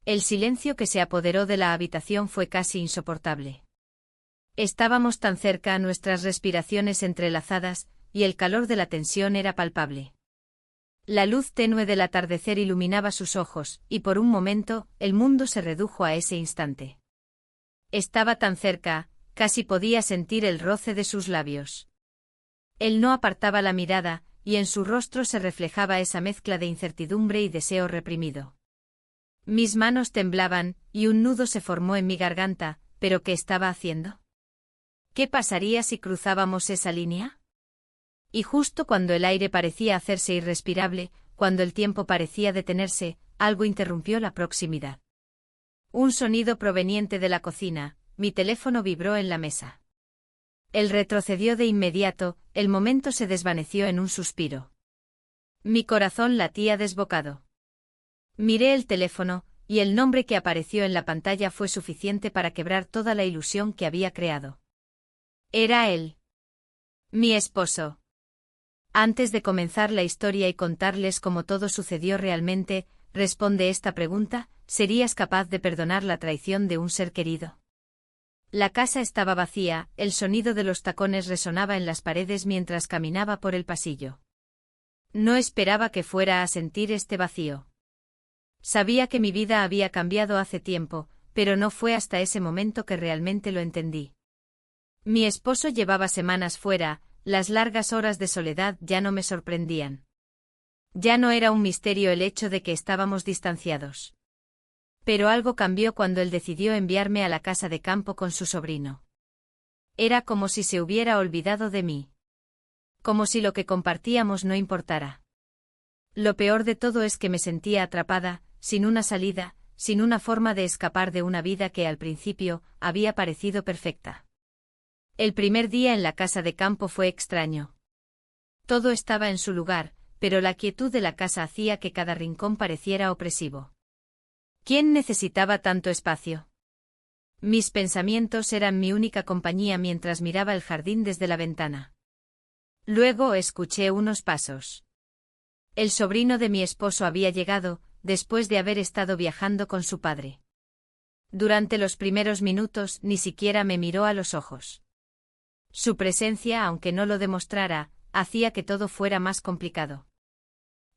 El silencio que se apoderó de la habitación fue casi insoportable. Estábamos tan cerca, nuestras respiraciones entrelazadas, y el calor de la tensión era palpable. La luz tenue del atardecer iluminaba sus ojos, y por un momento, el mundo se redujo a ese instante. Estaba tan cerca, casi podía sentir el roce de sus labios. Él no apartaba la mirada, y en su rostro se reflejaba esa mezcla de incertidumbre y deseo reprimido. Mis manos temblaban, y un nudo se formó en mi garganta, ¿pero qué estaba haciendo? ¿Qué pasaría si cruzábamos esa línea? Y justo cuando el aire parecía hacerse irrespirable, cuando el tiempo parecía detenerse, algo interrumpió la proximidad. Un sonido proveniente de la cocina, mi teléfono vibró en la mesa. Él retrocedió de inmediato, el momento se desvaneció en un suspiro. Mi corazón latía desbocado. Miré el teléfono, y el nombre que apareció en la pantalla fue suficiente para quebrar toda la ilusión que había creado. Era él. Mi esposo. Antes de comenzar la historia y contarles cómo todo sucedió realmente, responde esta pregunta: ¿serías capaz de perdonar la traición de un ser querido? La casa estaba vacía, el sonido de los tacones resonaba en las paredes mientras caminaba por el pasillo. No esperaba que fuera a sentir este vacío. Sabía que mi vida había cambiado hace tiempo, pero no fue hasta ese momento que realmente lo entendí. Mi esposo llevaba semanas fuera, las largas horas de soledad ya no me sorprendían. Ya no era un misterio el hecho de que estábamos distanciados. Pero algo cambió cuando él decidió enviarme a la casa de campo con su sobrino. Era como si se hubiera olvidado de mí. Como si lo que compartíamos no importara. Lo peor de todo es que me sentía atrapada, sin una salida, sin una forma de escapar de una vida que al principio había parecido perfecta. El primer día en la casa de campo fue extraño. Todo estaba en su lugar, pero la quietud de la casa hacía que cada rincón pareciera opresivo. ¿Quién necesitaba tanto espacio? Mis pensamientos eran mi única compañía mientras miraba el jardín desde la ventana. Luego escuché unos pasos. El sobrino de mi esposo había llegado, después de haber estado viajando con su padre. Durante los primeros minutos ni siquiera me miró a los ojos. Su presencia, aunque no lo demostrara, hacía que todo fuera más complicado.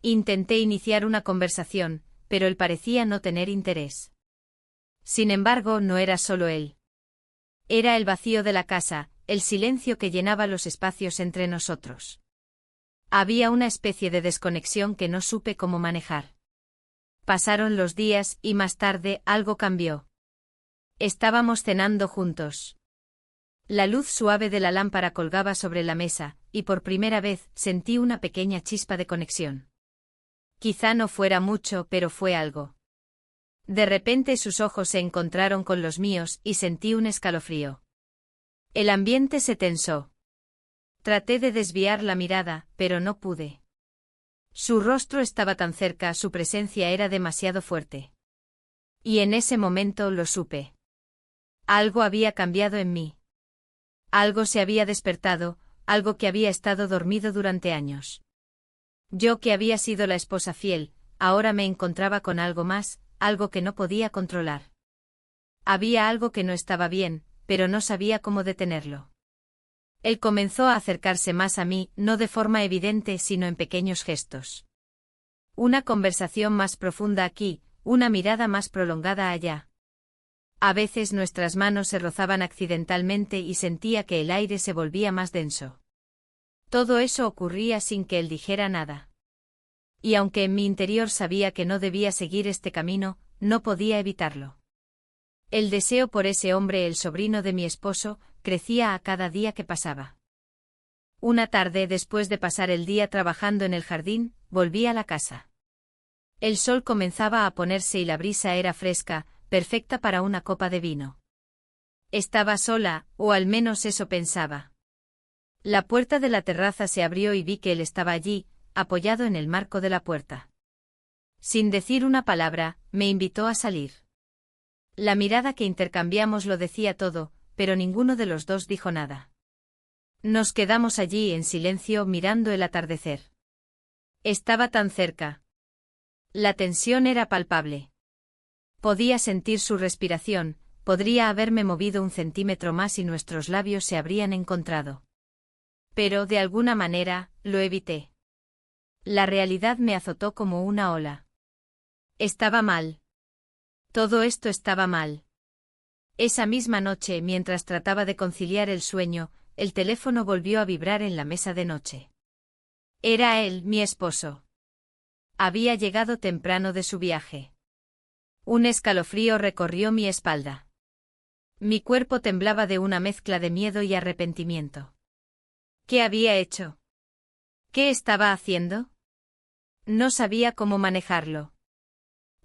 Intenté iniciar una conversación, pero él parecía no tener interés. Sin embargo, no era solo él. Era el vacío de la casa, el silencio que llenaba los espacios entre nosotros. Había una especie de desconexión que no supe cómo manejar. Pasaron los días y más tarde algo cambió. Estábamos cenando juntos. La luz suave de la lámpara colgaba sobre la mesa, y por primera vez sentí una pequeña chispa de conexión. Quizá no fuera mucho, pero fue algo. De repente sus ojos se encontraron con los míos y sentí un escalofrío. El ambiente se tensó. Traté de desviar la mirada, pero no pude. Su rostro estaba tan cerca, su presencia era demasiado fuerte. Y en ese momento lo supe. Algo había cambiado en mí. Algo se había despertado, algo que había estado dormido durante años. Yo que había sido la esposa fiel, ahora me encontraba con algo más, algo que no podía controlar. Había algo que no estaba bien, pero no sabía cómo detenerlo. Él comenzó a acercarse más a mí, no de forma evidente sino en pequeños gestos. Una conversación más profunda aquí, una mirada más prolongada allá. A veces nuestras manos se rozaban accidentalmente y sentía que el aire se volvía más denso. Todo eso ocurría sin que él dijera nada. Y aunque en mi interior sabía que no debía seguir este camino, no podía evitarlo. El deseo por ese hombre, el sobrino de mi esposo, crecía a cada día que pasaba. Una tarde, después de pasar el día trabajando en el jardín, volví a la casa. El sol comenzaba a ponerse y la brisa era fresca, perfecta para una copa de vino. Estaba sola, o al menos eso pensaba. La puerta de la terraza se abrió y vi que él estaba allí, apoyado en el marco de la puerta. Sin decir una palabra, me invitó a salir. La mirada que intercambiamos lo decía todo, pero ninguno de los dos dijo nada. Nos quedamos allí en silencio mirando el atardecer. Estaba tan cerca. La tensión era palpable. Podía sentir su respiración, podría haberme movido 1 centímetro más y nuestros labios se habrían encontrado. Pero, de alguna manera, lo evité. La realidad me azotó como una ola. Estaba mal. Todo esto estaba mal. Esa misma noche, mientras trataba de conciliar el sueño, el teléfono volvió a vibrar en la mesa de noche. Era él, mi esposo. Había llegado temprano de su viaje. Un escalofrío recorrió mi espalda. Mi cuerpo temblaba de una mezcla de miedo y arrepentimiento. ¿Qué había hecho? ¿Qué estaba haciendo? No sabía cómo manejarlo.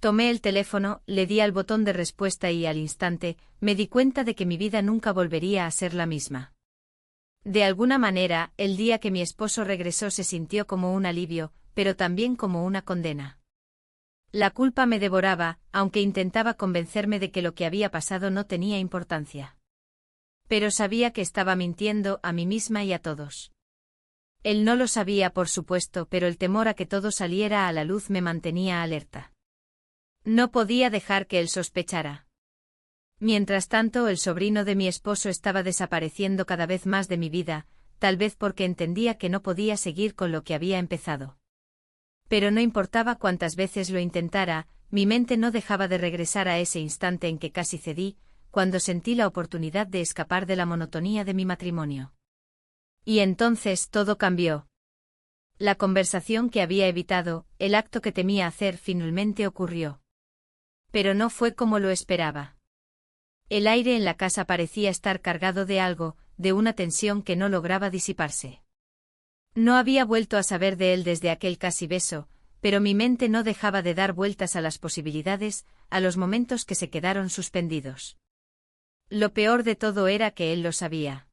Tomé el teléfono, le di al botón de respuesta y al instante, me di cuenta de que mi vida nunca volvería a ser la misma. De alguna manera, el día que mi esposo regresó se sintió como un alivio, pero también como una condena. La culpa me devoraba, aunque intentaba convencerme de que lo que había pasado no tenía importancia. Pero sabía que estaba mintiendo a mí misma y a todos. Él no lo sabía, por supuesto, pero el temor a que todo saliera a la luz me mantenía alerta. No podía dejar que él sospechara. Mientras tanto, el sobrino de mi esposo estaba desapareciendo cada vez más de mi vida, tal vez porque entendía que no podía seguir con lo que había empezado. Pero no importaba cuántas veces lo intentara, mi mente no dejaba de regresar a ese instante en que casi cedí, cuando sentí la oportunidad de escapar de la monotonía de mi matrimonio. Y entonces todo cambió. La conversación que había evitado, el acto que temía hacer finalmente ocurrió. Pero no fue como lo esperaba. El aire en la casa parecía estar cargado de algo, de una tensión que no lograba disiparse. No había vuelto a saber de él desde aquel casi beso, pero mi mente no dejaba de dar vueltas a las posibilidades, a los momentos que se quedaron suspendidos. Lo peor de todo era que él lo sabía.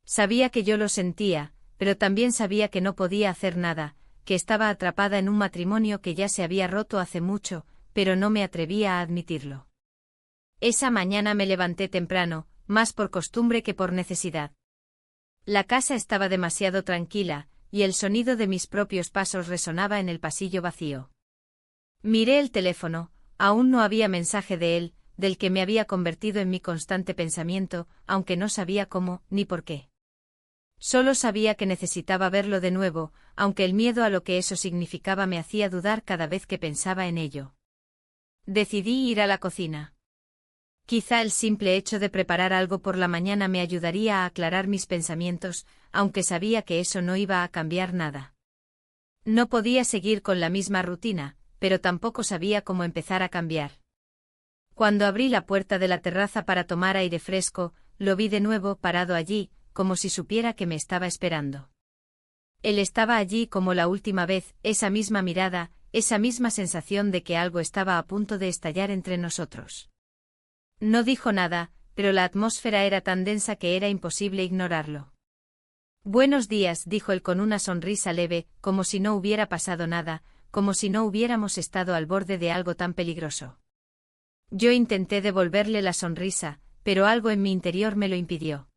Sabía que yo lo sentía, pero también sabía que no podía hacer nada, que estaba atrapada en un matrimonio que ya se había roto hace mucho, pero no me atrevía a admitirlo. Esa mañana me levanté temprano, más por costumbre que por necesidad. La casa estaba demasiado tranquila, y el sonido de mis propios pasos resonaba en el pasillo vacío. Miré el teléfono, aún no había mensaje de él, del que me había convertido en mi constante pensamiento, aunque no sabía cómo, ni por qué. Solo sabía que necesitaba verlo de nuevo, aunque el miedo a lo que eso significaba me hacía dudar cada vez que pensaba en ello. Decidí ir a la cocina. Quizá el simple hecho de preparar algo por la mañana me ayudaría a aclarar mis pensamientos, aunque sabía que eso no iba a cambiar nada. No podía seguir con la misma rutina, pero tampoco sabía cómo empezar a cambiar. Cuando abrí la puerta de la terraza para tomar aire fresco, lo vi de nuevo parado allí, como si supiera que me estaba esperando. Él estaba allí como la última vez, esa misma mirada, esa misma sensación de que algo estaba a punto de estallar entre nosotros. No dijo nada, pero la atmósfera era tan densa que era imposible ignorarlo. Buenos días, dijo él con una sonrisa leve, como si no hubiera pasado nada, como si no hubiéramos estado al borde de algo tan peligroso. Yo intenté devolverle la sonrisa, pero algo en mi interior me lo impidió.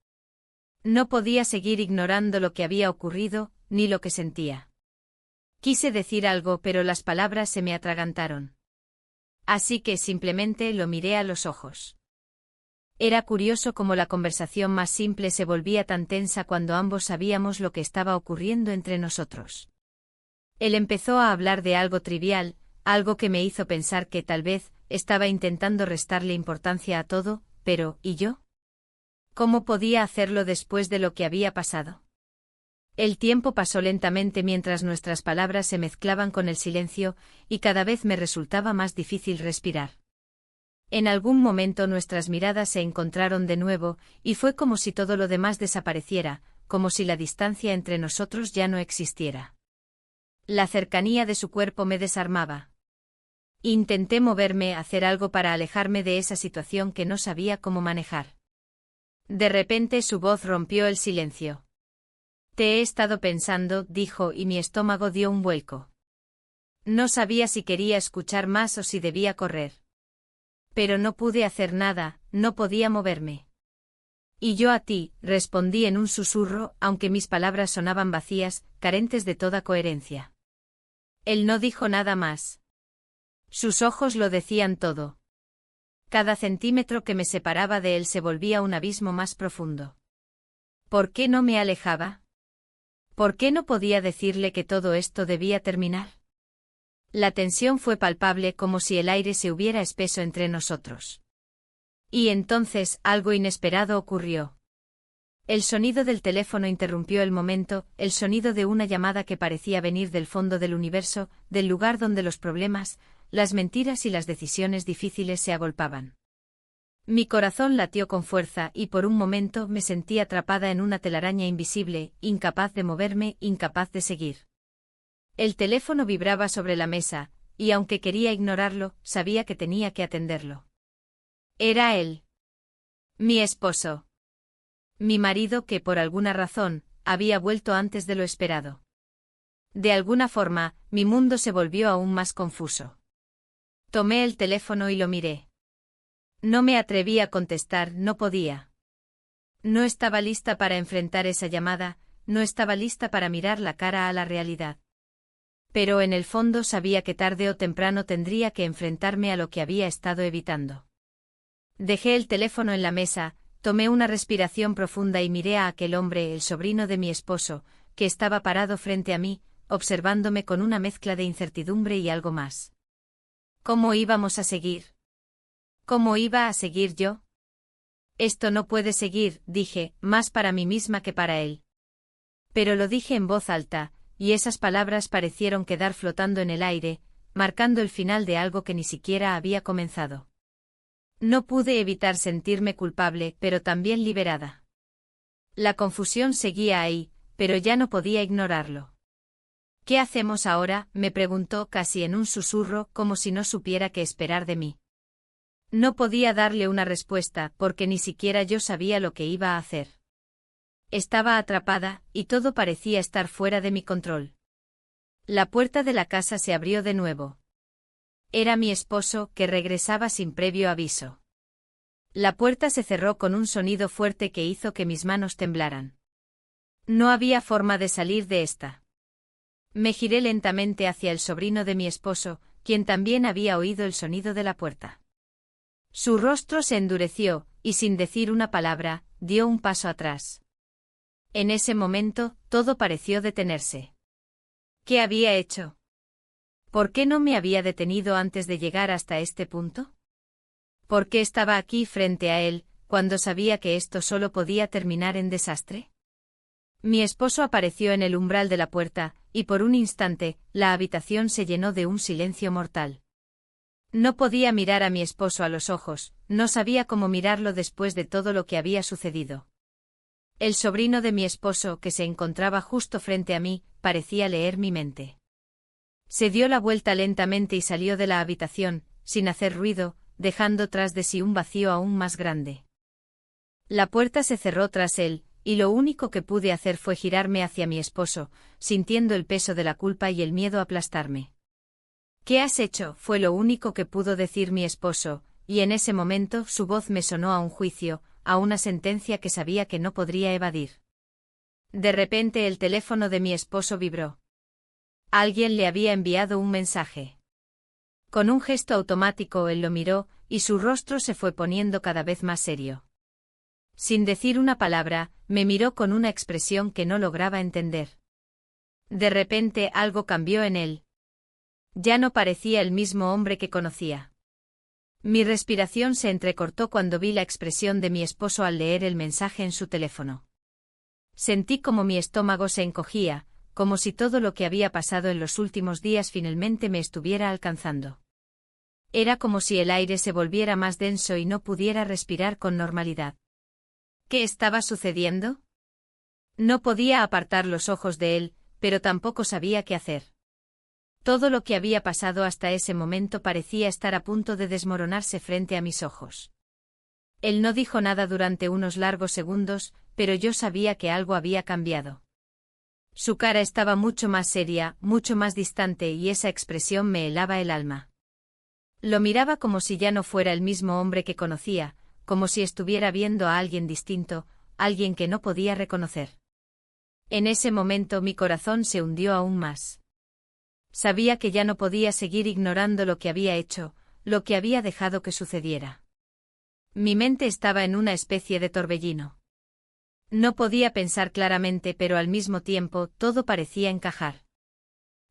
No podía seguir ignorando lo que había ocurrido, ni lo que sentía. Quise decir algo, pero las palabras se me atragantaron. Así que simplemente lo miré a los ojos. Era curioso cómo la conversación más simple se volvía tan tensa cuando ambos sabíamos lo que estaba ocurriendo entre nosotros. Él empezó a hablar de algo trivial, algo que me hizo pensar que tal vez estaba intentando restarle importancia a todo, pero ¿y yo? ¿Cómo podía hacerlo después de lo que había pasado? El tiempo pasó lentamente mientras nuestras palabras se mezclaban con el silencio, y cada vez me resultaba más difícil respirar. En algún momento nuestras miradas se encontraron de nuevo, y fue como si todo lo demás desapareciera, como si la distancia entre nosotros ya no existiera. La cercanía de su cuerpo me desarmaba. Intenté moverme, hacer algo para alejarme de esa situación que no sabía cómo manejar. De repente su voz rompió el silencio. Te he estado pensando, dijo, y mi estómago dio un vuelco. No sabía si quería escuchar más o si debía correr. Pero no pude hacer nada, no podía moverme. Y yo a ti, respondí en un susurro, aunque mis palabras sonaban vacías, carentes de toda coherencia. Él no dijo nada más. Sus ojos lo decían todo. Cada centímetro que me separaba de él se volvía un abismo más profundo. ¿Por qué no me alejaba? ¿Por qué no podía decirle que todo esto debía terminar? La tensión fue palpable, como si el aire se hubiera espeso entre nosotros. Y entonces algo inesperado ocurrió. El sonido del teléfono interrumpió el momento, el sonido de una llamada que parecía venir del fondo del universo, del lugar donde los problemas, las mentiras y las decisiones difíciles se agolpaban. Mi corazón latió con fuerza y por un momento me sentí atrapada en una telaraña invisible, incapaz de moverme, incapaz de seguir. El teléfono vibraba sobre la mesa, y aunque quería ignorarlo, sabía que tenía que atenderlo. Era él. Mi esposo. Mi marido que, por alguna razón, había vuelto antes de lo esperado. De alguna forma, mi mundo se volvió aún más confuso. Tomé el teléfono y lo miré. No me atreví a contestar, no podía. No estaba lista para enfrentar esa llamada, no estaba lista para mirar la cara a la realidad. Pero en el fondo sabía que tarde o temprano tendría que enfrentarme a lo que había estado evitando. Dejé el teléfono en la mesa, tomé una respiración profunda y miré a aquel hombre, el sobrino de mi esposo, que estaba parado frente a mí, observándome con una mezcla de incertidumbre y algo más. ¿Cómo íbamos a seguir? ¿Cómo iba a seguir yo? Esto no puede seguir, dije, más para mí misma que para él. Pero lo dije en voz alta, y esas palabras parecieron quedar flotando en el aire, marcando el final de algo que ni siquiera había comenzado. No pude evitar sentirme culpable, pero también liberada. La confusión seguía ahí, pero ya no podía ignorarlo. ¿Qué hacemos ahora?, me preguntó casi en un susurro, como si no supiera qué esperar de mí. No podía darle una respuesta, porque ni siquiera yo sabía lo que iba a hacer. Estaba atrapada, y todo parecía estar fuera de mi control. La puerta de la casa se abrió de nuevo. Era mi esposo, que regresaba sin previo aviso. La puerta se cerró con un sonido fuerte que hizo que mis manos temblaran. No había forma de salir de esta. Me giré lentamente hacia el sobrino de mi esposo, quien también había oído el sonido de la puerta. Su rostro se endureció, y sin decir una palabra, dio un paso atrás. En ese momento, todo pareció detenerse. ¿Qué había hecho? ¿Por qué no me había detenido antes de llegar hasta este punto? ¿Por qué estaba aquí frente a él, cuando sabía que esto solo podía terminar en desastre? Mi esposo apareció en el umbral de la puerta, y por un instante, la habitación se llenó de un silencio mortal. No podía mirar a mi esposo a los ojos, no sabía cómo mirarlo después de todo lo que había sucedido. El sobrino de mi esposo, que se encontraba justo frente a mí, parecía leer mi mente. Se dio la vuelta lentamente y salió de la habitación, sin hacer ruido, dejando tras de sí un vacío aún más grande. La puerta se cerró tras él, y lo único que pude hacer fue girarme hacia mi esposo, sintiendo el peso de la culpa y el miedo aplastarme. ¿Qué has hecho?, fue lo único que pudo decir mi esposo, y en ese momento su voz me sonó a un juicio, a una sentencia que sabía que no podría evadir. De repente el teléfono de mi esposo vibró. Alguien le había enviado un mensaje. Con un gesto automático él lo miró, y su rostro se fue poniendo cada vez más serio. Sin decir una palabra, me miró con una expresión que no lograba entender. De repente algo cambió en él. Ya no parecía el mismo hombre que conocía. Mi respiración se entrecortó cuando vi la expresión de mi esposo al leer el mensaje en su teléfono. Sentí como mi estómago se encogía, como si todo lo que había pasado en los últimos días finalmente me estuviera alcanzando. Era como si el aire se volviera más denso y no pudiera respirar con normalidad. ¿Qué estaba sucediendo? No podía apartar los ojos de él, pero tampoco sabía qué hacer. Todo lo que había pasado hasta ese momento parecía estar a punto de desmoronarse frente a mis ojos. Él no dijo nada durante unos largos segundos, pero yo sabía que algo había cambiado. Su cara estaba mucho más seria, mucho más distante y esa expresión me helaba el alma. Lo miraba como si ya no fuera el mismo hombre que conocía, como si estuviera viendo a alguien distinto, alguien que no podía reconocer. En ese momento mi corazón se hundió aún más. Sabía que ya no podía seguir ignorando lo que había hecho, lo que había dejado que sucediera. Mi mente estaba en una especie de torbellino. No podía pensar claramente, pero al mismo tiempo todo parecía encajar.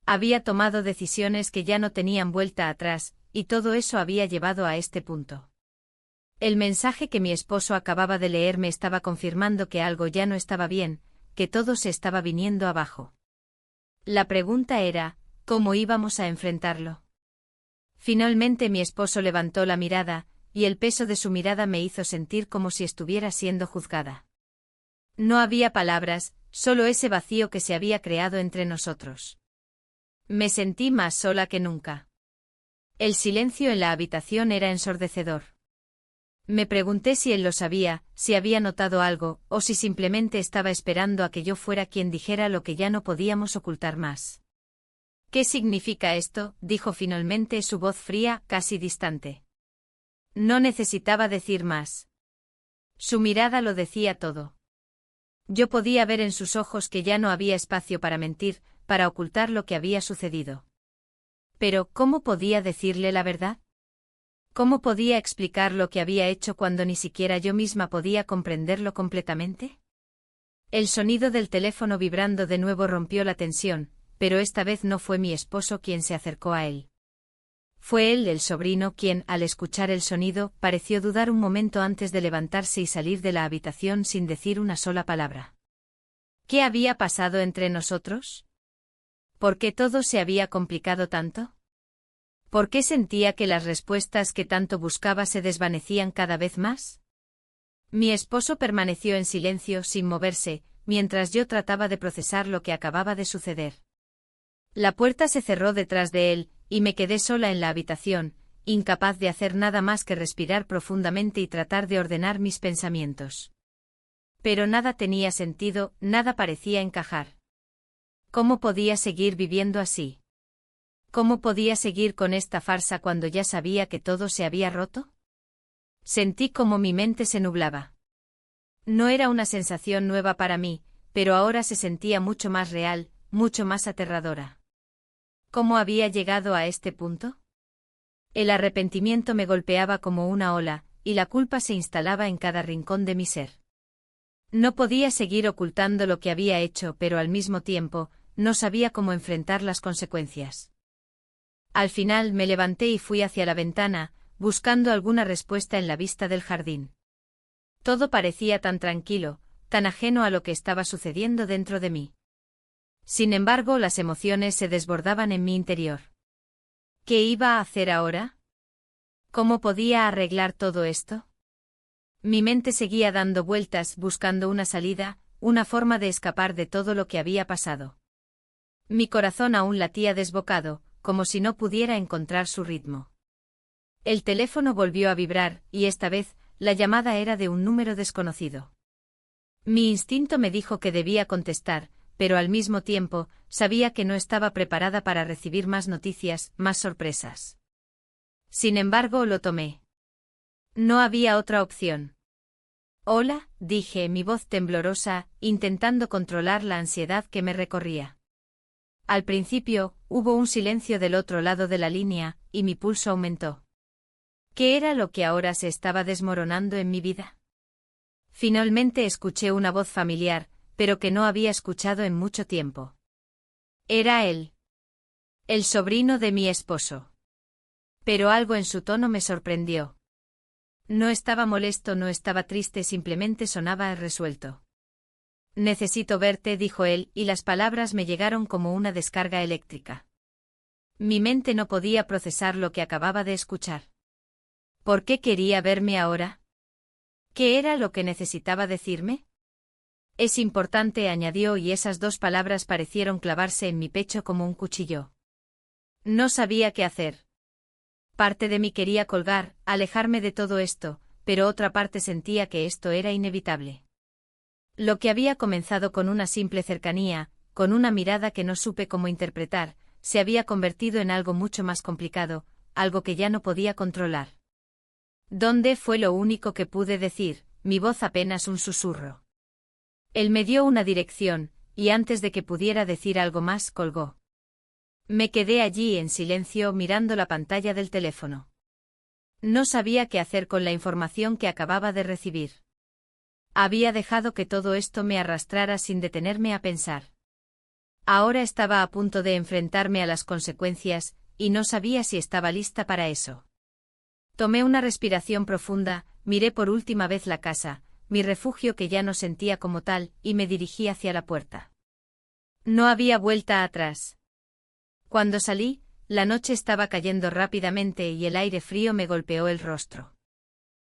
Había tomado decisiones que ya no tenían vuelta atrás, y todo eso había llevado a este punto. El mensaje que mi esposo acababa de leer me estaba confirmando que algo ya no estaba bien, que todo se estaba viniendo abajo. La pregunta era, ¿cómo íbamos a enfrentarlo? Finalmente mi esposo levantó la mirada, y el peso de su mirada me hizo sentir como si estuviera siendo juzgada. No había palabras, solo ese vacío que se había creado entre nosotros. Me sentí más sola que nunca. El silencio en la habitación era ensordecedor. Me pregunté si él lo sabía, si había notado algo, o si simplemente estaba esperando a que yo fuera quien dijera lo que ya no podíamos ocultar más. ¿Qué significa esto?, dijo finalmente su voz fría, casi distante. No necesitaba decir más. Su mirada lo decía todo. Yo podía ver en sus ojos que ya no había espacio para mentir, para ocultar lo que había sucedido. Pero, ¿cómo podía decirle la verdad? ¿Cómo podía explicar lo que había hecho cuando ni siquiera yo misma podía comprenderlo completamente? El sonido del teléfono vibrando de nuevo rompió la tensión, pero esta vez no fue mi esposo quien se acercó a él. Fue él, el sobrino, quien, al escuchar el sonido, pareció dudar un momento antes de levantarse y salir de la habitación sin decir una sola palabra. ¿Qué había pasado entre nosotros? ¿Por qué todo se había complicado tanto? ¿Por qué sentía que las respuestas que tanto buscaba se desvanecían cada vez más? Mi esposo permaneció en silencio sin moverse, mientras yo trataba de procesar lo que acababa de suceder. La puerta se cerró detrás de él, y me quedé sola en la habitación, incapaz de hacer nada más que respirar profundamente y tratar de ordenar mis pensamientos. Pero nada tenía sentido, nada parecía encajar. ¿Cómo podía seguir viviendo así? ¿Cómo podía seguir con esta farsa cuando ya sabía que todo se había roto? Sentí como mi mente se nublaba. No era una sensación nueva para mí, pero ahora se sentía mucho más real, mucho más aterradora. ¿Cómo había llegado a este punto? El arrepentimiento me golpeaba como una ola, y la culpa se instalaba en cada rincón de mi ser. No podía seguir ocultando lo que había hecho, pero al mismo tiempo, no sabía cómo enfrentar las consecuencias. Al final me levanté y fui hacia la ventana, buscando alguna respuesta en la vista del jardín. Todo parecía tan tranquilo, tan ajeno a lo que estaba sucediendo dentro de mí. Sin embargo, las emociones se desbordaban en mi interior. ¿Qué iba a hacer ahora? ¿Cómo podía arreglar todo esto? Mi mente seguía dando vueltas buscando una salida, una forma de escapar de todo lo que había pasado. Mi corazón aún latía desbocado, como si no pudiera encontrar su ritmo. El teléfono volvió a vibrar, y esta vez, la llamada era de un número desconocido. Mi instinto me dijo que debía contestar, pero al mismo tiempo, sabía que no estaba preparada para recibir más noticias, más sorpresas. Sin embargo, lo tomé. No había otra opción. Hola, dije, mi voz temblorosa, intentando controlar la ansiedad que me recorría. Al principio, hubo un silencio del otro lado de la línea, y mi pulso aumentó. ¿Qué era lo que ahora se estaba desmoronando en mi vida? Finalmente escuché una voz familiar, pero que no había escuchado en mucho tiempo. Era él. El sobrino de mi esposo. Pero algo en su tono me sorprendió. No estaba molesto, no estaba triste, simplemente sonaba resuelto. Necesito verte, dijo él, y las palabras me llegaron como una descarga eléctrica. Mi mente no podía procesar lo que acababa de escuchar. ¿Por qué quería verme ahora? ¿Qué era lo que necesitaba decirme? Es importante, añadió, y esas dos palabras parecieron clavarse en mi pecho como un cuchillo. No sabía qué hacer. Parte de mí quería colgar, alejarme de todo esto, pero otra parte sentía que esto era inevitable. Lo que había comenzado con una simple cercanía, con una mirada que no supe cómo interpretar, se había convertido en algo mucho más complicado, algo que ya no podía controlar. ¿Dónde? Fue lo único que pude decir, mi voz apenas un susurro. Él me dio una dirección, y antes de que pudiera decir algo más, colgó. Me quedé allí en silencio mirando la pantalla del teléfono. No sabía qué hacer con la información que acababa de recibir. Había dejado que todo esto me arrastrara sin detenerme a pensar. Ahora estaba a punto de enfrentarme a las consecuencias, y no sabía si estaba lista para eso. Tomé una respiración profunda, miré por última vez la casa, mi refugio que ya no sentía como tal, y me dirigí hacia la puerta. No había vuelta atrás. Cuando salí, la noche estaba cayendo rápidamente y el aire frío me golpeó el rostro.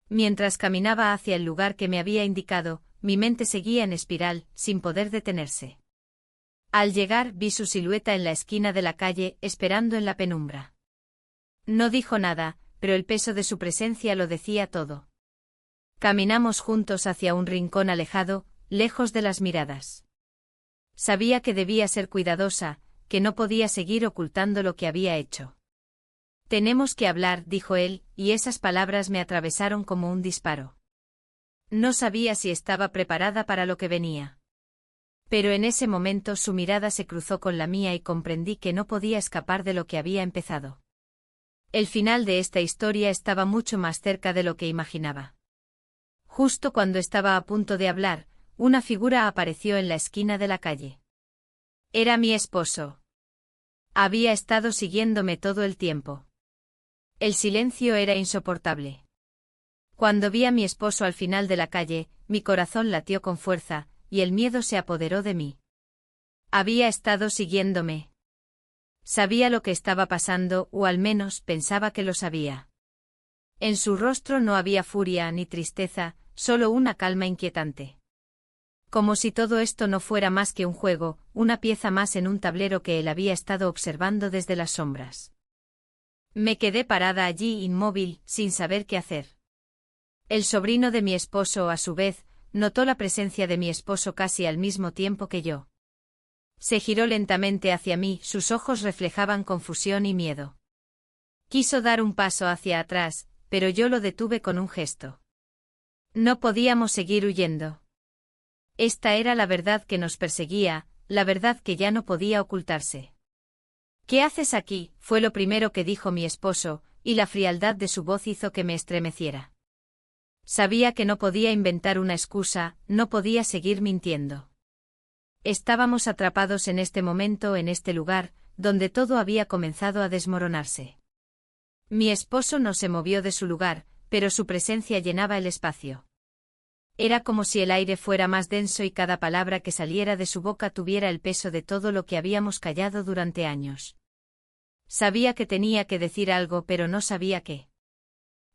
Mientras caminaba hacia el lugar que me había indicado, mi mente seguía en espiral, sin poder detenerse. Al llegar, vi su silueta en la esquina de la calle, esperando en la penumbra. No dijo nada, pero el peso de su presencia lo decía todo. Caminamos juntos hacia un rincón alejado, lejos de las miradas. Sabía que debía ser cuidadosa, que no podía seguir ocultando lo que había hecho. Tenemos que hablar, dijo él, y esas palabras me atravesaron como un disparo. No sabía si estaba preparada para lo que venía. Pero en ese momento su mirada se cruzó con la mía y comprendí que no podía escapar de lo que había empezado. El final de esta historia estaba mucho más cerca de lo que imaginaba. Justo cuando estaba a punto de hablar, una figura apareció en la esquina de la calle. Era mi esposo. Había estado siguiéndome todo el tiempo. El silencio era insoportable. Cuando vi a mi esposo al final de la calle, mi corazón latió con fuerza, y el miedo se apoderó de mí. Había estado siguiéndome. Sabía lo que estaba pasando, o al menos pensaba que lo sabía. En su rostro no había furia ni tristeza, solo una calma inquietante. Como si todo esto no fuera más que un juego, una pieza más en un tablero que él había estado observando desde las sombras. Me quedé parada allí inmóvil, sin saber qué hacer. El sobrino de mi esposo, a su vez, notó la presencia de mi esposo casi al mismo tiempo que yo. Se giró lentamente hacia mí, sus ojos reflejaban confusión y miedo. Quiso dar un paso hacia atrás, pero yo lo detuve con un gesto. No podíamos seguir huyendo. Esta era la verdad que nos perseguía, la verdad que ya no podía ocultarse. ¿Qué haces aquí?, fue lo primero que dijo mi esposo, y la frialdad de su voz hizo que me estremeciera. Sabía que no podía inventar una excusa, no podía seguir mintiendo. Estábamos atrapados en este momento, en este lugar, donde todo había comenzado a desmoronarse. Mi esposo no se movió de su lugar, pero su presencia llenaba el espacio. Era como si el aire fuera más denso y cada palabra que saliera de su boca tuviera el peso de todo lo que habíamos callado durante años. Sabía que tenía que decir algo, pero no sabía qué.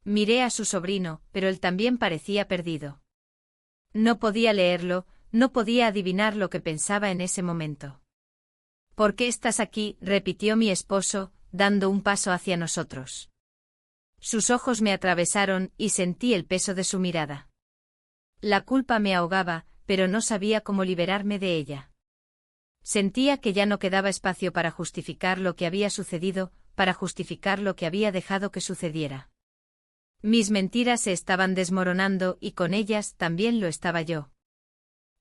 Miré a su sobrino, pero él también parecía perdido. No podía leerlo, no podía adivinar lo que pensaba en ese momento. ¿Por qué estás aquí?, repitió mi esposo, dando un paso hacia nosotros. Sus ojos me atravesaron y sentí el peso de su mirada. La culpa me ahogaba, pero no sabía cómo liberarme de ella. Sentía que ya no quedaba espacio para justificar lo que había sucedido, para justificar lo que había dejado que sucediera. Mis mentiras se estaban desmoronando y con ellas también lo estaba yo.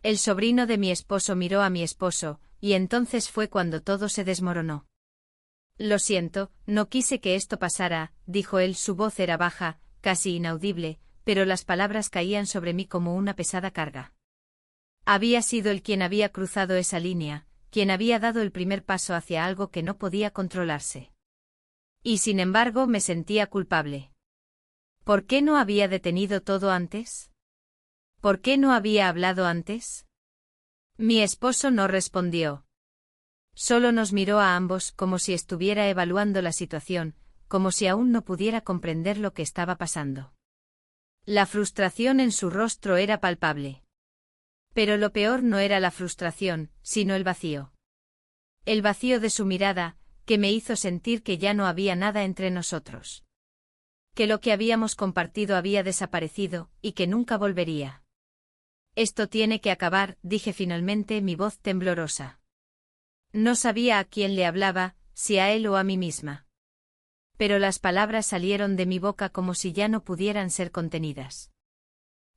El sobrino de mi esposo miró a mi esposo, y entonces fue cuando todo se desmoronó. Lo siento, no quise que esto pasara, dijo él, su voz era baja, casi inaudible, pero las palabras caían sobre mí como una pesada carga. Había sido él quien había cruzado esa línea, quien había dado el primer paso hacia algo que no podía controlarse. Y sin embargo me sentía culpable. ¿Por qué no había detenido todo antes? ¿Por qué no había hablado antes? Mi esposo no respondió. Solo nos miró a ambos como si estuviera evaluando la situación, como si aún no pudiera comprender lo que estaba pasando. La frustración en su rostro era palpable. Pero lo peor no era la frustración, sino el vacío. El vacío de su mirada, que me hizo sentir que ya no había nada entre nosotros. Que lo que habíamos compartido había desaparecido, y que nunca volvería. Esto tiene que acabar, dije finalmente, mi voz temblorosa. No sabía a quién le hablaba, si a él o a mí misma. Pero las palabras salieron de mi boca como si ya no pudieran ser contenidas.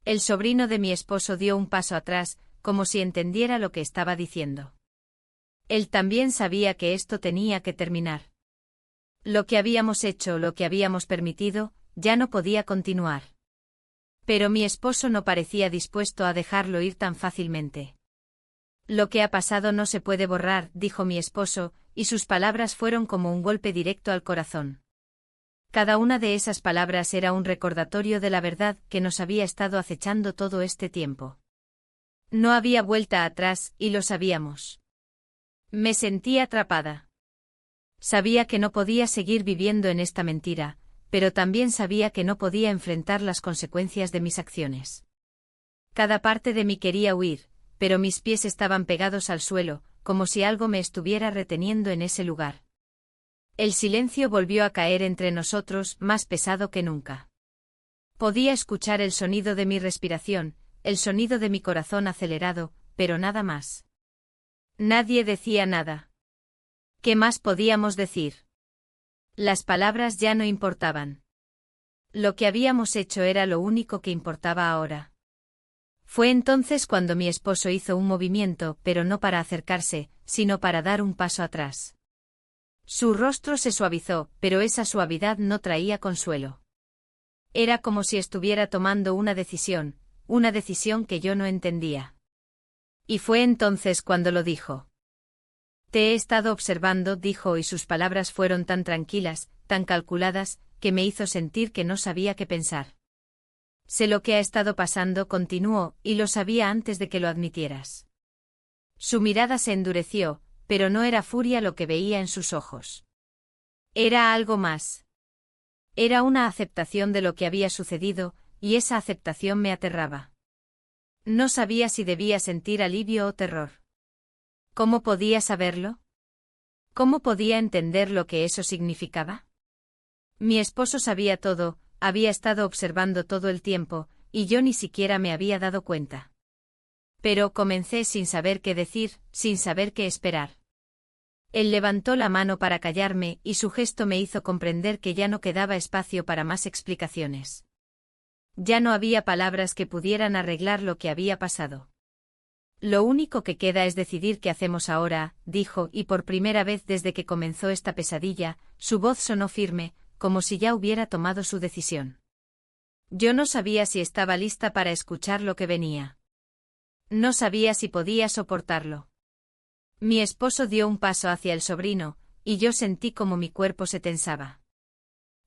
El sobrino de mi esposo dio un paso atrás, como si entendiera lo que estaba diciendo. Él también sabía que esto tenía que terminar. Lo que habíamos hecho, lo que habíamos permitido, ya no podía continuar. Pero mi esposo no parecía dispuesto a dejarlo ir tan fácilmente. Lo que ha pasado no se puede borrar, dijo mi esposo, y sus palabras fueron como un golpe directo al corazón. Cada una de esas palabras era un recordatorio de la verdad que nos había estado acechando todo este tiempo. No había vuelta atrás, y lo sabíamos. Me sentí atrapada. Sabía que no podía seguir viviendo en esta mentira, pero también sabía que no podía enfrentar las consecuencias de mis acciones. Cada parte de mí quería huir, pero mis pies estaban pegados al suelo, como si algo me estuviera reteniendo en ese lugar. El silencio volvió a caer entre nosotros, más pesado que nunca. Podía escuchar el sonido de mi respiración, el sonido de mi corazón acelerado, pero nada más. Nadie decía nada. ¿Qué más podíamos decir? Las palabras ya no importaban. Lo que habíamos hecho era lo único que importaba ahora. Fue entonces cuando mi esposo hizo un movimiento, pero no para acercarse, sino para dar un paso atrás. Su rostro se suavizó, pero esa suavidad no traía consuelo. Era como si estuviera tomando una decisión que yo no entendía. Y fue entonces cuando lo dijo. Te he estado observando, dijo, y sus palabras fueron tan tranquilas, tan calculadas, que me hizo sentir que no sabía qué pensar. Sé lo que ha estado pasando, continuó, y lo sabía antes de que lo admitieras. Su mirada se endureció, pero no era furia lo que veía en sus ojos. Era algo más. Era una aceptación de lo que había sucedido, y esa aceptación me aterraba. No sabía si debía sentir alivio o terror. ¿Cómo podía saberlo? ¿Cómo podía entender lo que eso significaba? Mi esposo sabía todo, había estado observando todo el tiempo, y yo ni siquiera me había dado cuenta. Pero comencé sin saber qué decir, sin saber qué esperar. Él levantó la mano para callarme, y su gesto me hizo comprender que ya no quedaba espacio para más explicaciones. Ya no había palabras que pudieran arreglar lo que había pasado. Lo único que queda es decidir qué hacemos ahora, dijo, y por primera vez desde que comenzó esta pesadilla, su voz sonó firme, como si ya hubiera tomado su decisión. Yo no sabía si estaba lista para escuchar lo que venía. No sabía si podía soportarlo. Mi esposo dio un paso hacia el sobrino, y yo sentí como mi cuerpo se tensaba.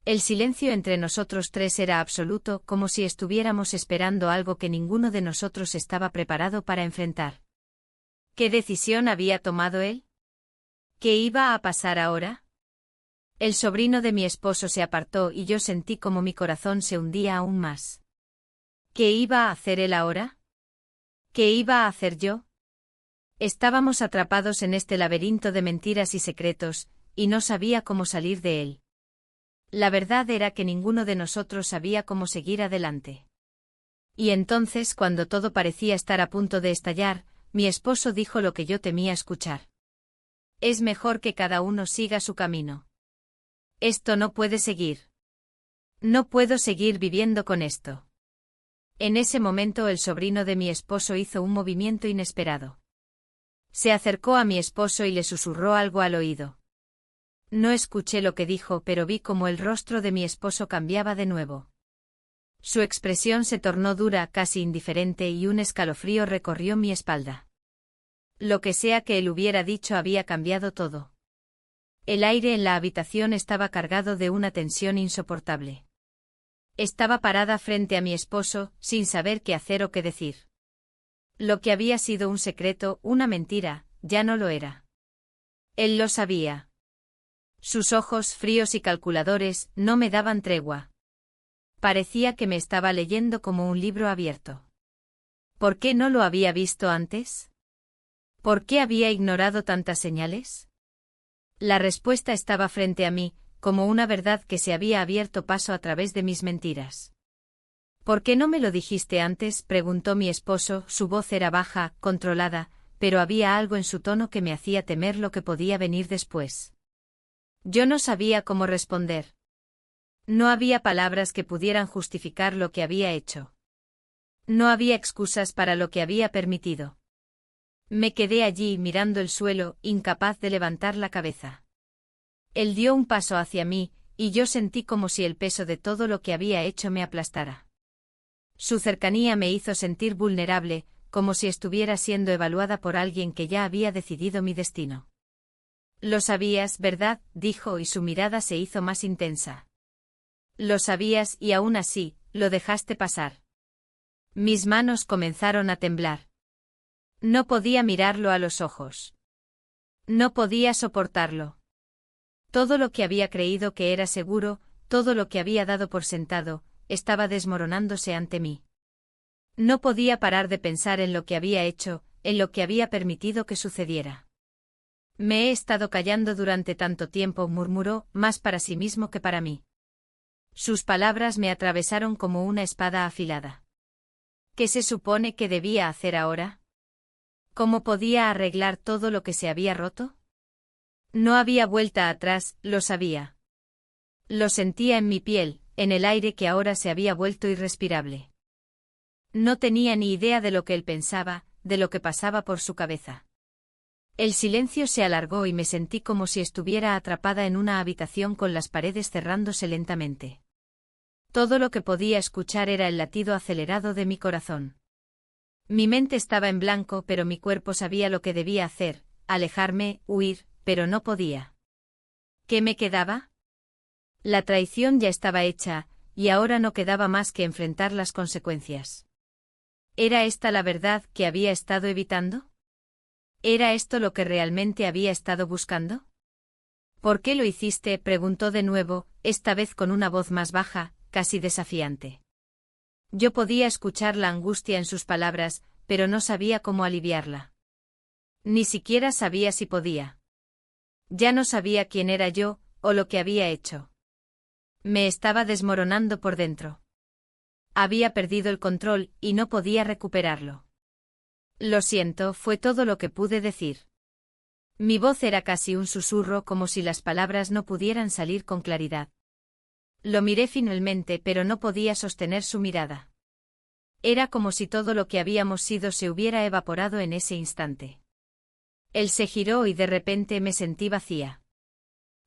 El silencio entre nosotros tres era absoluto, como si estuviéramos esperando algo que ninguno de nosotros estaba preparado para enfrentar. ¿Qué decisión había tomado él? ¿Qué iba a pasar ahora? El sobrino de mi esposo se apartó y yo sentí como mi corazón se hundía aún más. ¿Qué iba a hacer él ahora? ¿Qué iba a hacer yo? Estábamos atrapados en este laberinto de mentiras y secretos, y no sabía cómo salir de él. La verdad era que ninguno de nosotros sabía cómo seguir adelante. Y entonces, cuando todo parecía estar a punto de estallar, mi esposo dijo lo que yo temía escuchar. Es mejor que cada uno siga su camino. Esto no puede seguir. No puedo seguir viviendo con esto. En ese momento el sobrino de mi esposo hizo un movimiento inesperado. Se acercó a mi esposo y le susurró algo al oído. No escuché lo que dijo, pero vi cómo el rostro de mi esposo cambiaba de nuevo. Su expresión se tornó dura, casi indiferente, y un escalofrío recorrió mi espalda. Lo que sea que él hubiera dicho había cambiado todo. El aire en la habitación estaba cargado de una tensión insoportable. Estaba parada frente a mi esposo, sin saber qué hacer o qué decir. Lo que había sido un secreto, una mentira, ya no lo era. Él lo sabía. Sus ojos fríos y calculadores no me daban tregua. Parecía que me estaba leyendo como un libro abierto. ¿Por qué no lo había visto antes? ¿Por qué había ignorado tantas señales? La respuesta estaba frente a mí, como una verdad que se había abierto paso a través de mis mentiras. ¿Por qué no me lo dijiste antes?, preguntó mi esposo, su voz era baja, controlada, pero había algo en su tono que me hacía temer lo que podía venir después. Yo no sabía cómo responder. No había palabras que pudieran justificar lo que había hecho. No había excusas para lo que había permitido. Me quedé allí mirando el suelo, incapaz de levantar la cabeza. Él dio un paso hacia mí, y yo sentí como si el peso de todo lo que había hecho me aplastara. Su cercanía me hizo sentir vulnerable, como si estuviera siendo evaluada por alguien que ya había decidido mi destino. Lo sabías, ¿verdad?, dijo, y su mirada se hizo más intensa. Lo sabías y aún así, lo dejaste pasar. Mis manos comenzaron a temblar. No podía mirarlo a los ojos. No podía soportarlo. Todo lo que había creído que era seguro, todo lo que había dado por sentado, estaba desmoronándose ante mí. No podía parar de pensar en lo que había hecho, en lo que había permitido que sucediera. Me he estado callando durante tanto tiempo, murmuró, más para sí mismo que para mí. Sus palabras me atravesaron como una espada afilada. ¿Qué se supone que debía hacer ahora? ¿Cómo podía arreglar todo lo que se había roto? No había vuelta atrás, lo sabía. Lo sentía en mi piel, en el aire que ahora se había vuelto irrespirable. No tenía ni idea de lo que él pensaba, de lo que pasaba por su cabeza. El silencio se alargó y me sentí como si estuviera atrapada en una habitación con las paredes cerrándose lentamente. Todo lo que podía escuchar era el latido acelerado de mi corazón. Mi mente estaba en blanco, pero mi cuerpo sabía lo que debía hacer, alejarme, huir, pero no podía. ¿Qué me quedaba? La traición ya estaba hecha, y ahora no quedaba más que enfrentar las consecuencias. ¿Era esta la verdad que había estado evitando? ¿Era esto lo que realmente había estado buscando? ¿Por qué lo hiciste?, preguntó de nuevo, esta vez con una voz más baja, casi desafiante. Yo podía escuchar la angustia en sus palabras, pero no sabía cómo aliviarla. Ni siquiera sabía si podía. Ya no sabía quién era yo, o lo que había hecho. Me estaba desmoronando por dentro. Había perdido el control, y no podía recuperarlo. Lo siento, fue todo lo que pude decir. Mi voz era casi un susurro, como si las palabras no pudieran salir con claridad. Lo miré finalmente, pero no podía sostener su mirada. Era como si todo lo que habíamos sido se hubiera evaporado en ese instante. Él se giró y de repente me sentí vacía.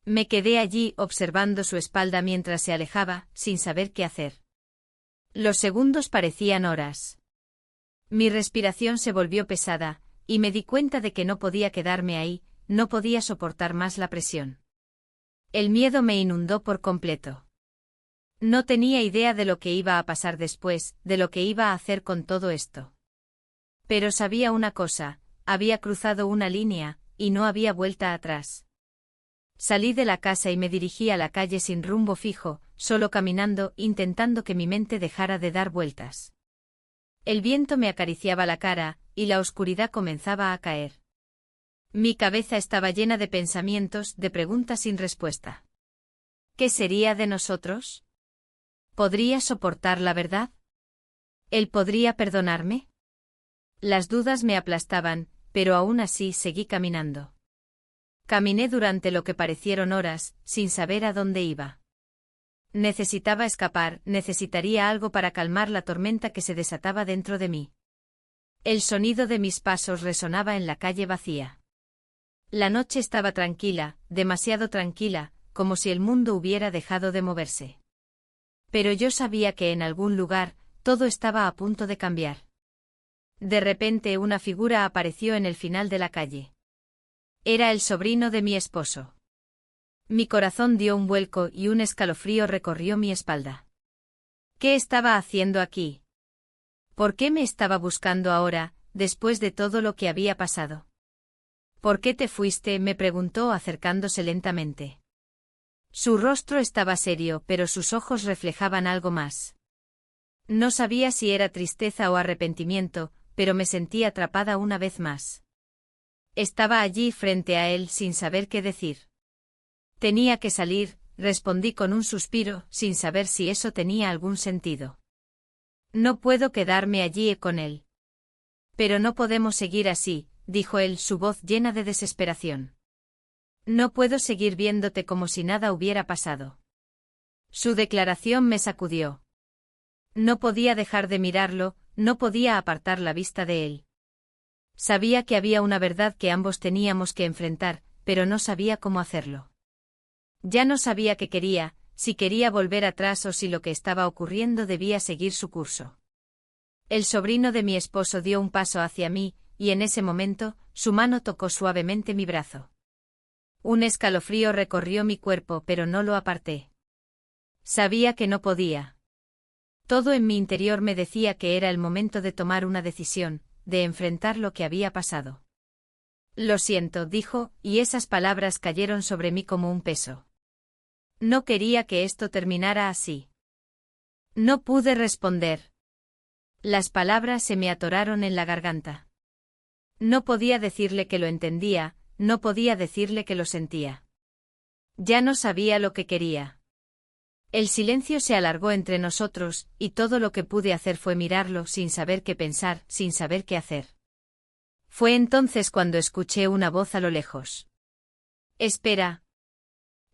Me quedé allí observando su espalda mientras se alejaba, sin saber qué hacer. Los segundos parecían horas. Mi respiración se volvió pesada, y me di cuenta de que no podía quedarme ahí, no podía soportar más la presión. El miedo me inundó por completo. No tenía idea de lo que iba a pasar después, de lo que iba a hacer con todo esto. Pero sabía una cosa, había cruzado una línea, y no había vuelta atrás. Salí de la casa y me dirigí a la calle sin rumbo fijo, solo caminando, intentando que mi mente dejara de dar vueltas. El viento me acariciaba la cara, y la oscuridad comenzaba a caer. Mi cabeza estaba llena de pensamientos, de preguntas sin respuesta. ¿Qué sería de nosotros? ¿Podría soportar la verdad? ¿Él podría perdonarme? Las dudas me aplastaban, pero aún así seguí caminando. Caminé durante lo que parecieron horas, sin saber a dónde iba. Necesitaba escapar, necesitaría algo para calmar la tormenta que se desataba dentro de mí. El sonido de mis pasos resonaba en la calle vacía. La noche estaba tranquila, demasiado tranquila, como si el mundo hubiera dejado de moverse. Pero yo sabía que en algún lugar, todo estaba a punto de cambiar. De repente una figura apareció en el final de la calle. Era el sobrino de mi esposo. Mi corazón dio un vuelco y un escalofrío recorrió mi espalda. ¿Qué estaba haciendo aquí? ¿Por qué me estaba buscando ahora, después de todo lo que había pasado? ¿Por qué te fuiste?, me preguntó acercándose lentamente. Su rostro estaba serio, pero sus ojos reflejaban algo más. No sabía si era tristeza o arrepentimiento, pero me sentí atrapada una vez más. Estaba allí frente a él sin saber qué decir. Tenía que salir, respondí con un suspiro, sin saber si eso tenía algún sentido. No puedo quedarme allí con él. Pero no podemos seguir así, dijo él, su voz llena de desesperación. No puedo seguir viéndote como si nada hubiera pasado. Su declaración me sacudió. No podía dejar de mirarlo, no podía apartar la vista de él. Sabía que había una verdad que ambos teníamos que enfrentar, pero no sabía cómo hacerlo. Ya no sabía qué quería, si quería volver atrás o si lo que estaba ocurriendo debía seguir su curso. El sobrino de mi esposo dio un paso hacia mí, y en ese momento, su mano tocó suavemente mi brazo. Un escalofrío recorrió mi cuerpo, pero no lo aparté. Sabía que no podía. Todo en mi interior me decía que era el momento de tomar una decisión, de enfrentar lo que había pasado. Lo siento, dijo, y esas palabras cayeron sobre mí como un peso. No quería que esto terminara así. No pude responder. Las palabras se me atoraron en la garganta. No podía decirle que lo entendía, no podía decirle que lo sentía. Ya no sabía lo que quería. El silencio se alargó entre nosotros, y todo lo que pude hacer fue mirarlo sin saber qué pensar, sin saber qué hacer. Fue entonces cuando escuché una voz a lo lejos. «Espera».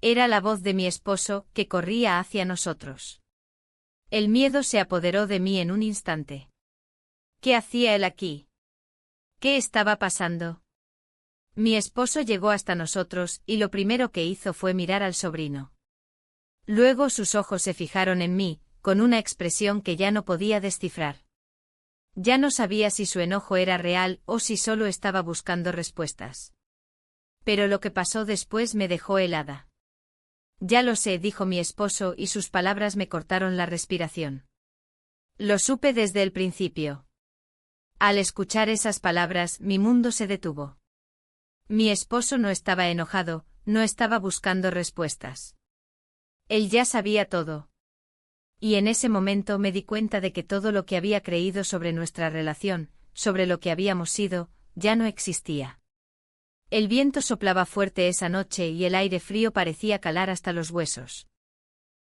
Era la voz de mi esposo, que corría hacia nosotros. El miedo se apoderó de mí en un instante. ¿Qué hacía él aquí? ¿Qué estaba pasando? Mi esposo llegó hasta nosotros, y lo primero que hizo fue mirar al sobrino. Luego sus ojos se fijaron en mí, con una expresión que ya no podía descifrar. Ya no sabía si su enojo era real o si solo estaba buscando respuestas. Pero lo que pasó después me dejó helada. Ya lo sé, dijo mi esposo, y sus palabras me cortaron la respiración. Lo supe desde el principio. Al escuchar esas palabras, mi mundo se detuvo. Mi esposo no estaba enojado, no estaba buscando respuestas. Él ya sabía todo. Y en ese momento me di cuenta de que todo lo que había creído sobre nuestra relación, sobre lo que habíamos sido, ya no existía. El viento soplaba fuerte esa noche y el aire frío parecía calar hasta los huesos.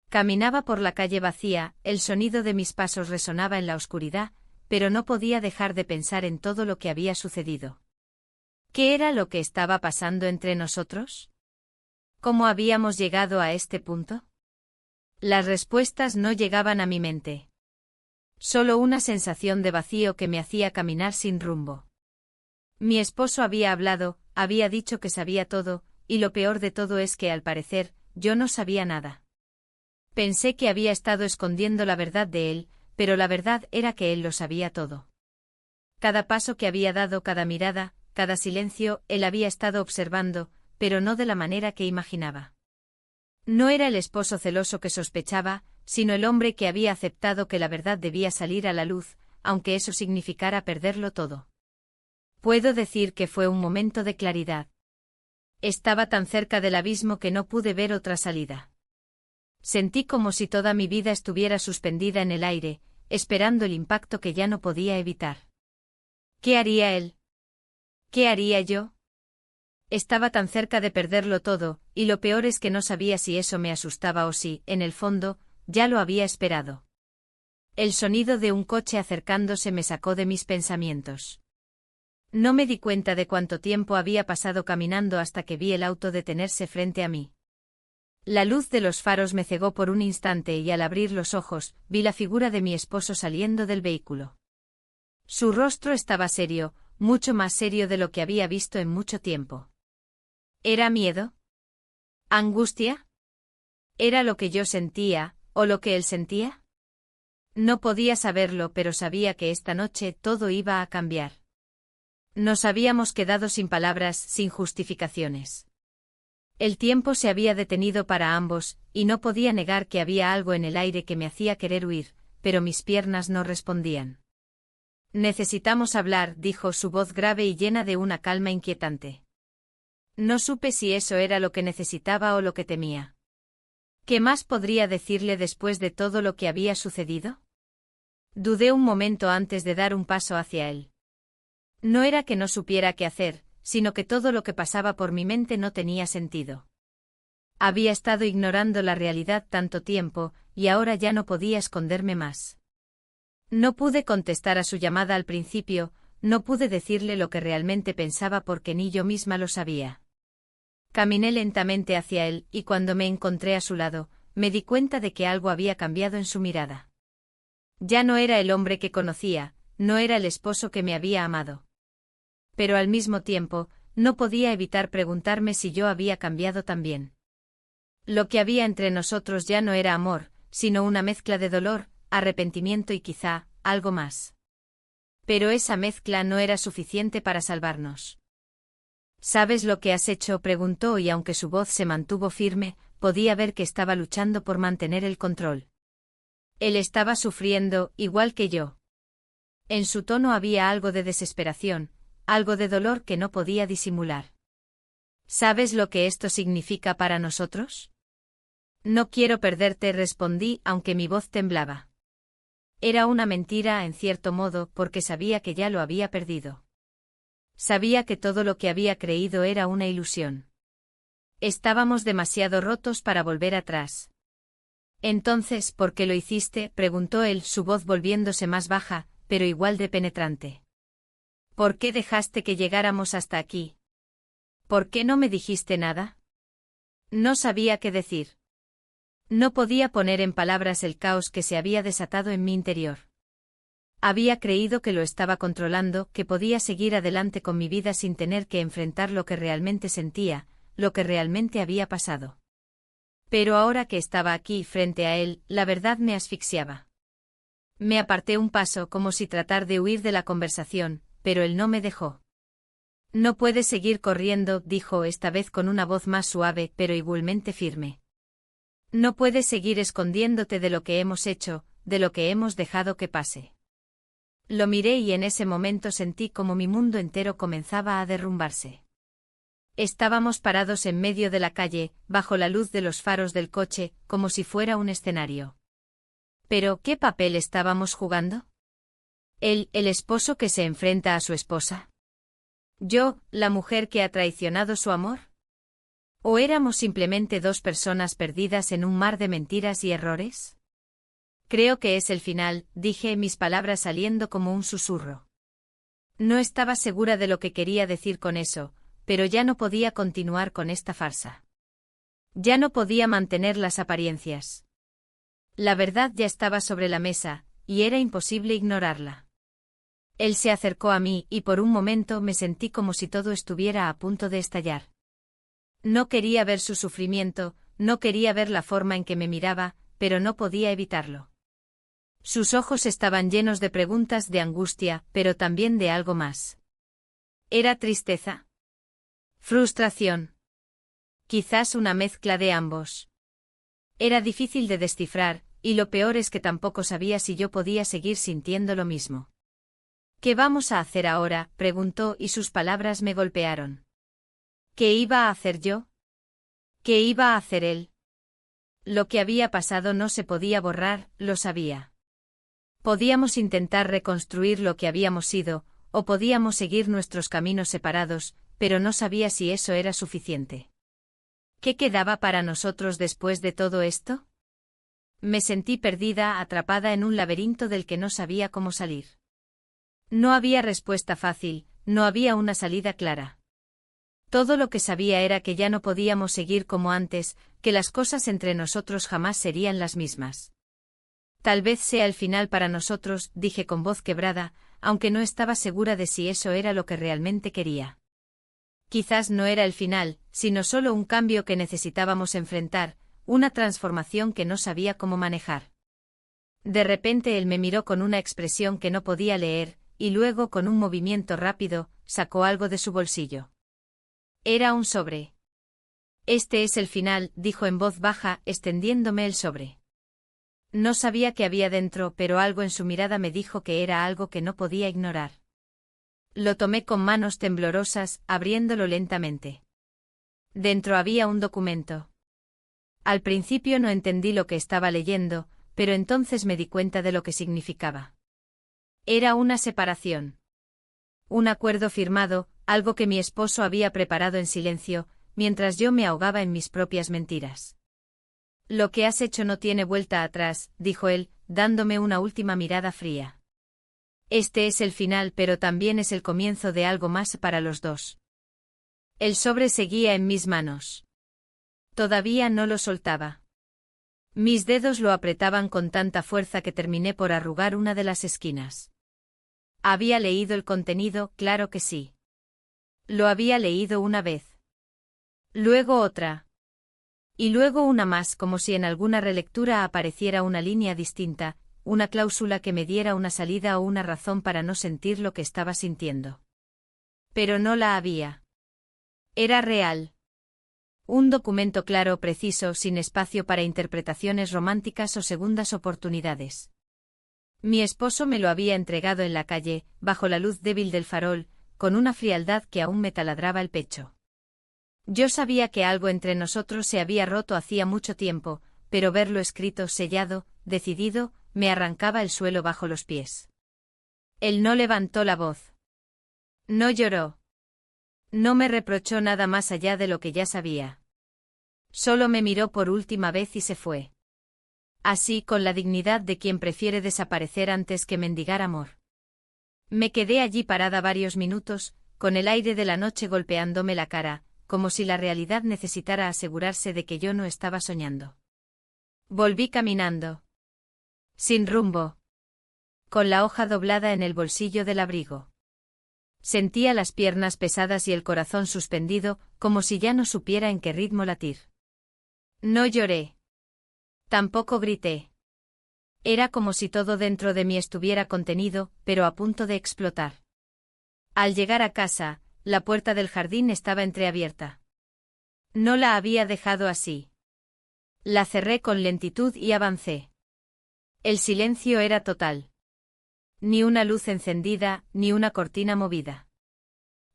Caminaba por la calle vacía, el sonido de mis pasos resonaba en la oscuridad, pero no podía dejar de pensar en todo lo que había sucedido. ¿Qué era lo que estaba pasando entre nosotros? ¿Cómo habíamos llegado a este punto? Las respuestas no llegaban a mi mente. Solo una sensación de vacío que me hacía caminar sin rumbo. Mi esposo había hablado, había dicho que sabía todo, y lo peor de todo es que al parecer, yo no sabía nada. Pensé que había estado escondiendo la verdad de él, pero la verdad era que él lo sabía todo. Cada paso que había dado, cada mirada, cada silencio, él había estado observando, pero no de la manera que imaginaba. No era el esposo celoso que sospechaba, sino el hombre que había aceptado que la verdad debía salir a la luz, aunque eso significara perderlo todo. Puedo decir que fue un momento de claridad. Estaba tan cerca del abismo que no pude ver otra salida. Sentí como si toda mi vida estuviera suspendida en el aire, esperando el impacto que ya no podía evitar. ¿Qué haría él? ¿Qué haría yo? Estaba tan cerca de perderlo todo, y lo peor es que no sabía si eso me asustaba o si, en el fondo, ya lo había esperado. El sonido de un coche acercándose me sacó de mis pensamientos. No me di cuenta de cuánto tiempo había pasado caminando hasta que vi el auto detenerse frente a mí. La luz de los faros me cegó por un instante y al abrir los ojos, vi la figura de mi esposo saliendo del vehículo. Su rostro estaba serio, mucho más serio de lo que había visto en mucho tiempo. ¿Era miedo? ¿Angustia? ¿Era lo que yo sentía, o lo que él sentía? No podía saberlo, pero sabía que esta noche todo iba a cambiar. Nos habíamos quedado sin palabras, sin justificaciones. El tiempo se había detenido para ambos, y no podía negar que había algo en el aire que me hacía querer huir, pero mis piernas no respondían. Necesitamos hablar, dijo su voz grave y llena de una calma inquietante. No supe si eso era lo que necesitaba o lo que temía. ¿Qué más podría decirle después de todo lo que había sucedido? Dudé un momento antes de dar un paso hacia él. No era que no supiera qué hacer, sino que todo lo que pasaba por mi mente no tenía sentido. Había estado ignorando la realidad tanto tiempo, y ahora ya no podía esconderme más. No pude contestar a su llamada al principio, no pude decirle lo que realmente pensaba porque ni yo misma lo sabía. Caminé lentamente hacia él, y cuando me encontré a su lado, me di cuenta de que algo había cambiado en su mirada. Ya no era el hombre que conocía, no era el esposo que me había amado. Pero al mismo tiempo, no podía evitar preguntarme si yo había cambiado también. Lo que había entre nosotros ya no era amor, sino una mezcla de dolor, arrepentimiento y quizá, algo más. Pero esa mezcla no era suficiente para salvarnos. ¿Sabes lo que has hecho?, preguntó, y aunque su voz se mantuvo firme, podía ver que estaba luchando por mantener el control. Él estaba sufriendo, igual que yo. En su tono había algo de desesperación, algo de dolor que no podía disimular. ¿Sabes lo que esto significa para nosotros? No quiero perderte, respondí, aunque mi voz temblaba. Era una mentira, en cierto modo, porque sabía que ya lo había perdido. Sabía que todo lo que había creído era una ilusión. Estábamos demasiado rotos para volver atrás. Entonces, ¿por qué lo hiciste?, preguntó él, su voz volviéndose más baja, pero igual de penetrante. ¿Por qué dejaste que llegáramos hasta aquí? ¿Por qué no me dijiste nada? No sabía qué decir. No podía poner en palabras el caos que se había desatado en mi interior. Había creído que lo estaba controlando, que podía seguir adelante con mi vida sin tener que enfrentar lo que realmente sentía, lo que realmente había pasado. Pero ahora que estaba aquí frente a él, la verdad me asfixiaba. Me aparté un paso como si tratar de huir de la conversación, pero él no me dejó. No puedes seguir corriendo, dijo esta vez con una voz más suave pero igualmente firme. No puedes seguir escondiéndote de lo que hemos hecho, de lo que hemos dejado que pase. Lo miré y en ese momento sentí como mi mundo entero comenzaba a derrumbarse. Estábamos parados en medio de la calle, bajo la luz de los faros del coche, como si fuera un escenario. ¿Pero qué papel estábamos jugando? ¿Él, el esposo que se enfrenta a su esposa? ¿Yo, la mujer que ha traicionado su amor? ¿O éramos simplemente dos personas perdidas en un mar de mentiras y errores? Creo que es el final, dije, mis palabras saliendo como un susurro. No estaba segura de lo que quería decir con eso, pero ya no podía continuar con esta farsa. Ya no podía mantener las apariencias. La verdad ya estaba sobre la mesa, y era imposible ignorarla. Él se acercó a mí y por un momento me sentí como si todo estuviera a punto de estallar. No quería ver su sufrimiento, no quería ver la forma en que me miraba, pero no podía evitarlo. Sus ojos estaban llenos de preguntas, de angustia, pero también de algo más. ¿Era tristeza? ¿Frustración? Quizás una mezcla de ambos. Era difícil de descifrar, y lo peor es que tampoco sabía si yo podía seguir sintiendo lo mismo. ¿Qué vamos a hacer ahora?, preguntó y sus palabras me golpearon. ¿Qué iba a hacer yo? ¿Qué iba a hacer él? Lo que había pasado no se podía borrar, lo sabía. Podíamos intentar reconstruir lo que habíamos sido, o podíamos seguir nuestros caminos separados, pero no sabía si eso era suficiente. ¿Qué quedaba para nosotros después de todo esto? Me sentí perdida, atrapada en un laberinto del que no sabía cómo salir. No había respuesta fácil, no había una salida clara. Todo lo que sabía era que ya no podíamos seguir como antes, que las cosas entre nosotros jamás serían las mismas. Tal vez sea el final para nosotros, dije con voz quebrada, aunque no estaba segura de si eso era lo que realmente quería. Quizás no era el final, sino solo un cambio que necesitábamos enfrentar, una transformación que no sabía cómo manejar. De repente él me miró con una expresión que no podía leer, y luego con un movimiento rápido, sacó algo de su bolsillo. Era un sobre. Este es el final, dijo en voz baja, extendiéndome el sobre. No sabía qué había dentro, pero algo en su mirada me dijo que era algo que no podía ignorar. Lo tomé con manos temblorosas, abriéndolo lentamente. Dentro había un documento. Al principio no entendí lo que estaba leyendo, pero entonces me di cuenta de lo que significaba. Era una separación. Un acuerdo firmado, algo que mi esposo había preparado en silencio, mientras yo me ahogaba en mis propias mentiras. Lo que has hecho no tiene vuelta atrás, dijo él, dándome una última mirada fría. Este es el final, pero también es el comienzo de algo más para los dos. El sobre seguía en mis manos. Todavía no lo soltaba. Mis dedos lo apretaban con tanta fuerza que terminé por arrugar una de las esquinas. ¿Había leído el contenido? Claro que sí. Lo había leído una vez. Luego otra. Y luego una más, como si en alguna relectura apareciera una línea distinta, una cláusula que me diera una salida o una razón para no sentir lo que estaba sintiendo. Pero no la había. Era real. Un documento claro, preciso, sin espacio para interpretaciones románticas o segundas oportunidades. Mi esposo me lo había entregado en la calle, bajo la luz débil del farol, con una frialdad que aún me taladraba el pecho. Yo sabía que algo entre nosotros se había roto hacía mucho tiempo, pero verlo escrito, sellado, decidido, me arrancaba el suelo bajo los pies. Él no levantó la voz. No lloró. No me reprochó nada más allá de lo que ya sabía. Solo me miró por última vez y se fue. Así, con la dignidad de quien prefiere desaparecer antes que mendigar amor. Me quedé allí parada varios minutos, con el aire de la noche golpeándome la cara, como si la realidad necesitara asegurarse de que yo no estaba soñando. Volví caminando. Sin rumbo. Con la hoja doblada en el bolsillo del abrigo. Sentía las piernas pesadas y el corazón suspendido, como si ya no supiera en qué ritmo latir. No lloré. Tampoco grité. Era como si todo dentro de mí estuviera contenido, pero a punto de explotar. Al llegar a casa, la puerta del jardín estaba entreabierta. No la había dejado así. La cerré con lentitud y avancé. El silencio era total. Ni una luz encendida, ni una cortina movida.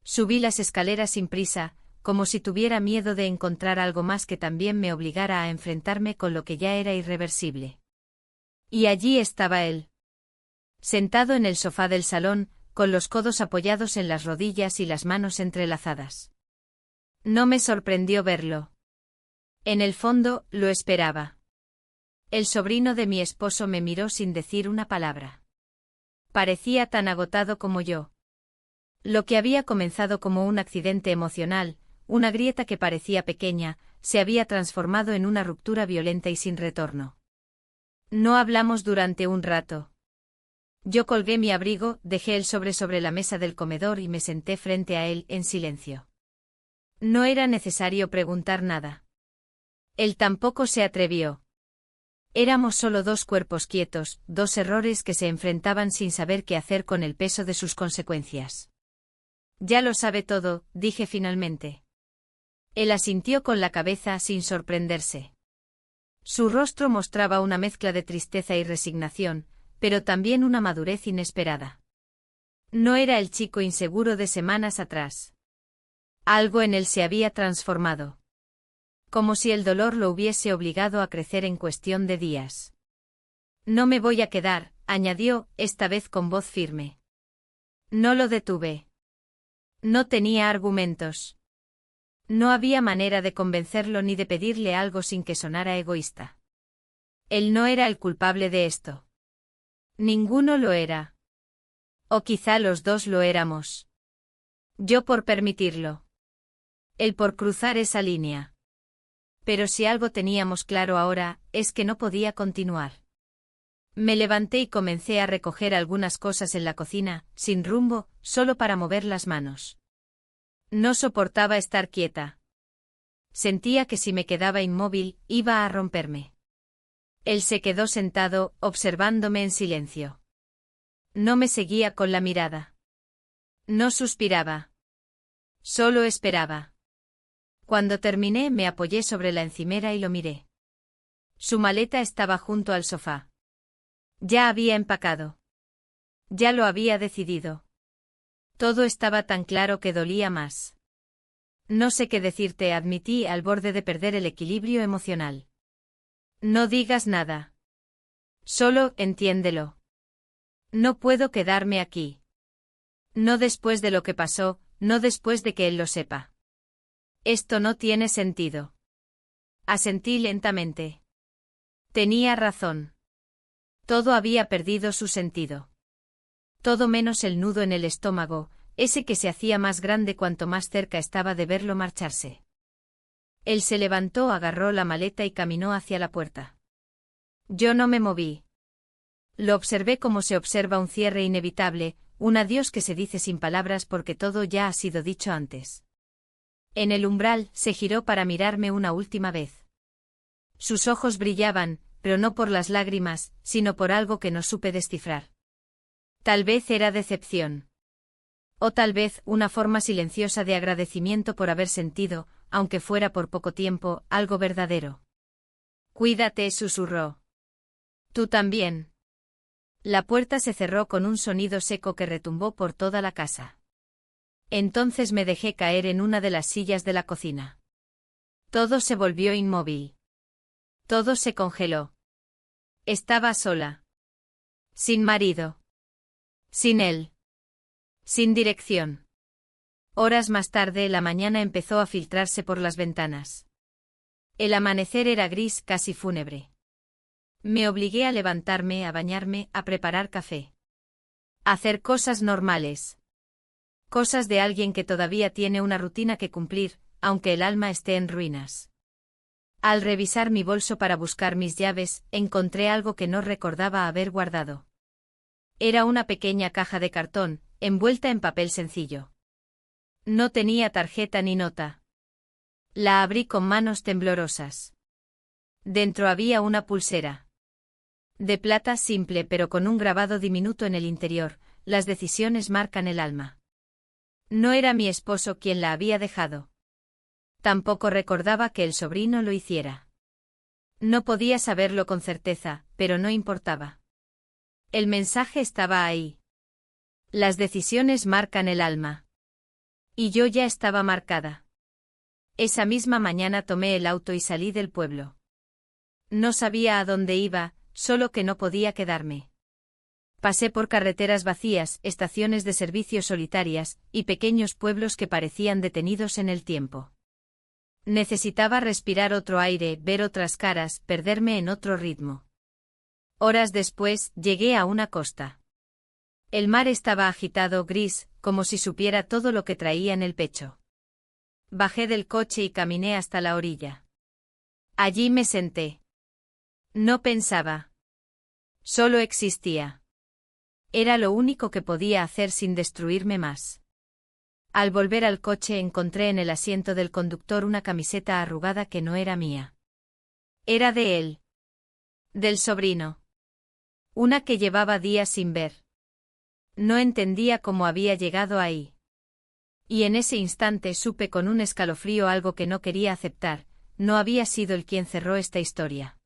Subí las escaleras sin prisa, como si tuviera miedo de encontrar algo más que también me obligara a enfrentarme con lo que ya era irreversible. Y allí estaba él. Sentado en el sofá del salón, con los codos apoyados en las rodillas y las manos entrelazadas. No me sorprendió verlo. En el fondo, lo esperaba. El sobrino de mi esposo me miró sin decir una palabra. Parecía tan agotado como yo. Lo que había comenzado como un accidente emocional, una grieta que parecía pequeña, se había transformado en una ruptura violenta y sin retorno. No hablamos durante un rato. Yo colgué mi abrigo, dejé el sobre la mesa del comedor y me senté frente a él en silencio. No era necesario preguntar nada. Él tampoco se atrevió. Éramos solo dos cuerpos quietos, dos errores que se enfrentaban sin saber qué hacer con el peso de sus consecuencias. Ya lo sabe todo, dije finalmente. Él asintió con la cabeza sin sorprenderse. Su rostro mostraba una mezcla de tristeza y resignación, pero también una madurez inesperada. No era el chico inseguro de semanas atrás. Algo en él se había transformado. Como si el dolor lo hubiese obligado a crecer en cuestión de días. No me voy a quedar, añadió, esta vez con voz firme. No lo detuve. No tenía argumentos. No había manera de convencerlo ni de pedirle algo sin que sonara egoísta. Él no era el culpable de esto. Ninguno lo era. O quizá los dos lo éramos. Yo por permitirlo. Él por cruzar esa línea. Pero si algo teníamos claro ahora, es que no podía continuar. Me levanté y comencé a recoger algunas cosas en la cocina, sin rumbo, solo para mover las manos. No soportaba estar quieta. Sentía que si me quedaba inmóvil, iba a romperme. Él se quedó sentado, observándome en silencio. No me seguía con la mirada. No suspiraba. Solo esperaba. Cuando terminé me apoyé sobre la encimera y lo miré. Su maleta estaba junto al sofá. Ya había empacado. Ya lo había decidido. Todo estaba tan claro que dolía más. No sé qué decirte, admití al borde de perder el equilibrio emocional. No digas nada. Solo entiéndelo. No puedo quedarme aquí. No después de lo que pasó, no después de que él lo sepa. Esto no tiene sentido. Asentí lentamente. Tenía razón. Todo había perdido su sentido. Todo menos el nudo en el estómago, ese que se hacía más grande cuanto más cerca estaba de verlo marcharse. Él se levantó, agarró la maleta y caminó hacia la puerta. Yo no me moví. Lo observé como se observa un cierre inevitable, un adiós que se dice sin palabras porque todo ya ha sido dicho antes. En el umbral, se giró para mirarme una última vez. Sus ojos brillaban, pero no por las lágrimas, sino por algo que no supe descifrar. Tal vez era decepción. O tal vez una forma silenciosa de agradecimiento por haber sentido, aunque fuera por poco tiempo, algo verdadero. Cuídate, susurró. Tú también. La puerta se cerró con un sonido seco que retumbó por toda la casa. Entonces me dejé caer en una de las sillas de la cocina. Todo se volvió inmóvil. Todo se congeló. Estaba sola. Sin marido. Sin él. Sin dirección. Horas más tarde la mañana empezó a filtrarse por las ventanas. El amanecer era gris, casi fúnebre. Me obligué a levantarme, a bañarme, a preparar café. A hacer cosas normales. Cosas de alguien que todavía tiene una rutina que cumplir, aunque el alma esté en ruinas. Al revisar mi bolso para buscar mis llaves, encontré algo que no recordaba haber guardado. Era una pequeña caja de cartón, envuelta en papel sencillo. No tenía tarjeta ni nota. La abrí con manos temblorosas. Dentro había una pulsera. De plata simple pero con un grabado diminuto en el interior: las decisiones marcan el alma. No era mi esposo quien la había dejado. Tampoco recordaba que el sobrino lo hiciera. No podía saberlo con certeza, pero no importaba. El mensaje estaba ahí. Las decisiones marcan el alma. Y yo ya estaba marcada. Esa misma mañana tomé el auto y salí del pueblo. No sabía a dónde iba, solo que no podía quedarme. Pasé por carreteras vacías, estaciones de servicio solitarias, y pequeños pueblos que parecían detenidos en el tiempo. Necesitaba respirar otro aire, ver otras caras, perderme en otro ritmo. Horas después, llegué a una costa. El mar estaba agitado, gris, como si supiera todo lo que traía en el pecho. Bajé del coche y caminé hasta la orilla. Allí me senté. No pensaba. Solo existía. Era lo único que podía hacer sin destruirme más. Al volver al coche encontré en el asiento del conductor una camiseta arrugada que no era mía. Era de él. Del sobrino. Una que llevaba días sin ver. No entendía cómo había llegado ahí. Y en ese instante supe con un escalofrío algo que no quería aceptar: no había sido él quien cerró esta historia.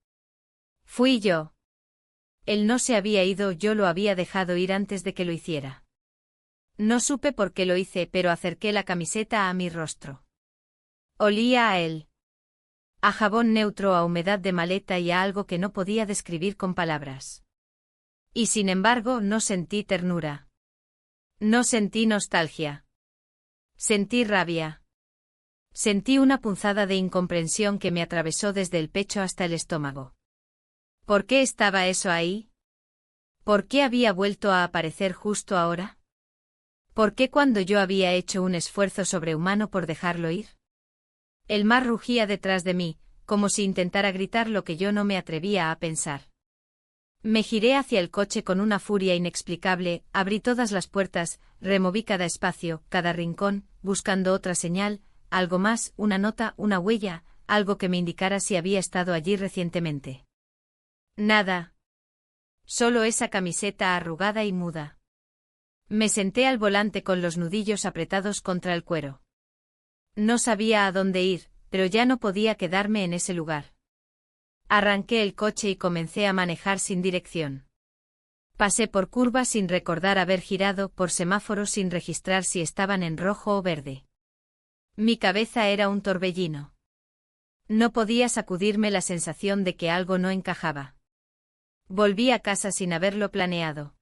Fui yo. Él no se había ido, yo lo había dejado ir antes de que lo hiciera. No supe por qué lo hice, pero acerqué la camiseta a mi rostro. Olía a él. A jabón neutro, a humedad de maleta y a algo que no podía describir con palabras. Y sin embargo no sentí ternura. No sentí nostalgia. Sentí rabia. Sentí una punzada de incomprensión que me atravesó desde el pecho hasta el estómago. ¿Por qué estaba eso ahí? ¿Por qué había vuelto a aparecer justo ahora? ¿Por qué cuando yo había hecho un esfuerzo sobrehumano por dejarlo ir? El mar rugía detrás de mí, como si intentara gritar lo que yo no me atrevía a pensar. Me giré hacia el coche con una furia inexplicable, abrí todas las puertas, removí cada espacio, cada rincón, buscando otra señal, algo más, una nota, una huella, algo que me indicara si había estado allí recientemente. Nada. Solo esa camiseta arrugada y muda. Me senté al volante con los nudillos apretados contra el cuero. No sabía a dónde ir, pero ya no podía quedarme en ese lugar. Arranqué el coche y comencé a manejar sin dirección. Pasé por curvas sin recordar haber girado, por semáforos sin registrar si estaban en rojo o verde. Mi cabeza era un torbellino. No podía sacudirme la sensación de que algo no encajaba. Volví a casa sin haberlo planeado.